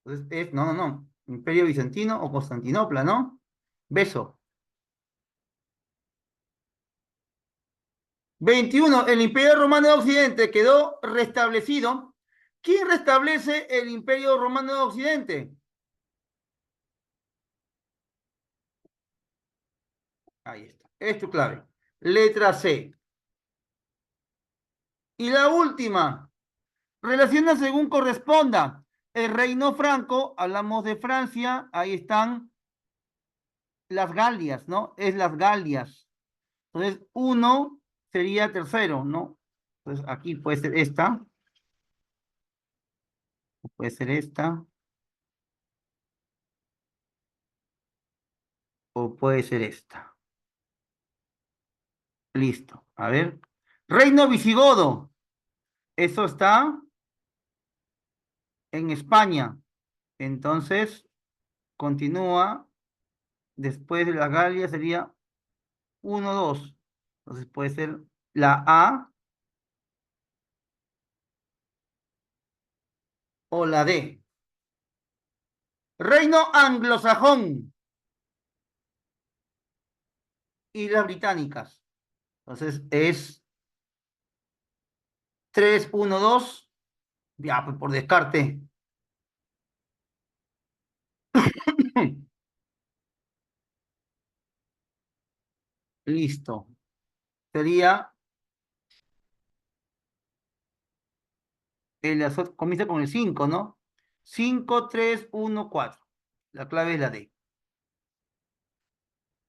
Entonces no, Imperio Bizantino o Constantinopla, ¿no? Beso. 21. El Imperio Romano de Occidente quedó restablecido. ¿Quién restablece el Imperio Romano de Occidente? Ahí está. Es tu clave. Letra C. Y la última. Relaciona según corresponda. El reino franco, hablamos de Francia, ahí están las Galias, ¿no? Es las Galias. Entonces, uno sería tercero, ¿no? Entonces, aquí puede ser esta, puede ser esta, o puede ser esta. Listo. A ver. Reino visigodo. Eso está en España. Entonces, continúa. Después de la Galia sería uno, 2. Entonces puede ser la A o la D. Reino anglosajón. Islas Británicas. Entonces es 3, 1, 2. Ya, pues por descarte. Listo. Sería comienza con el 5, ¿no? 5, 3, 1, 4. La clave es la D.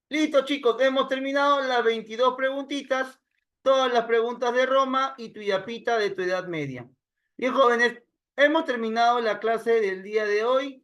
Listo, chicos, hemos terminado las 22 preguntitas, todas las preguntas de Roma y tu yapita de tu edad media. Bien, jóvenes, hemos terminado la clase del día de hoy.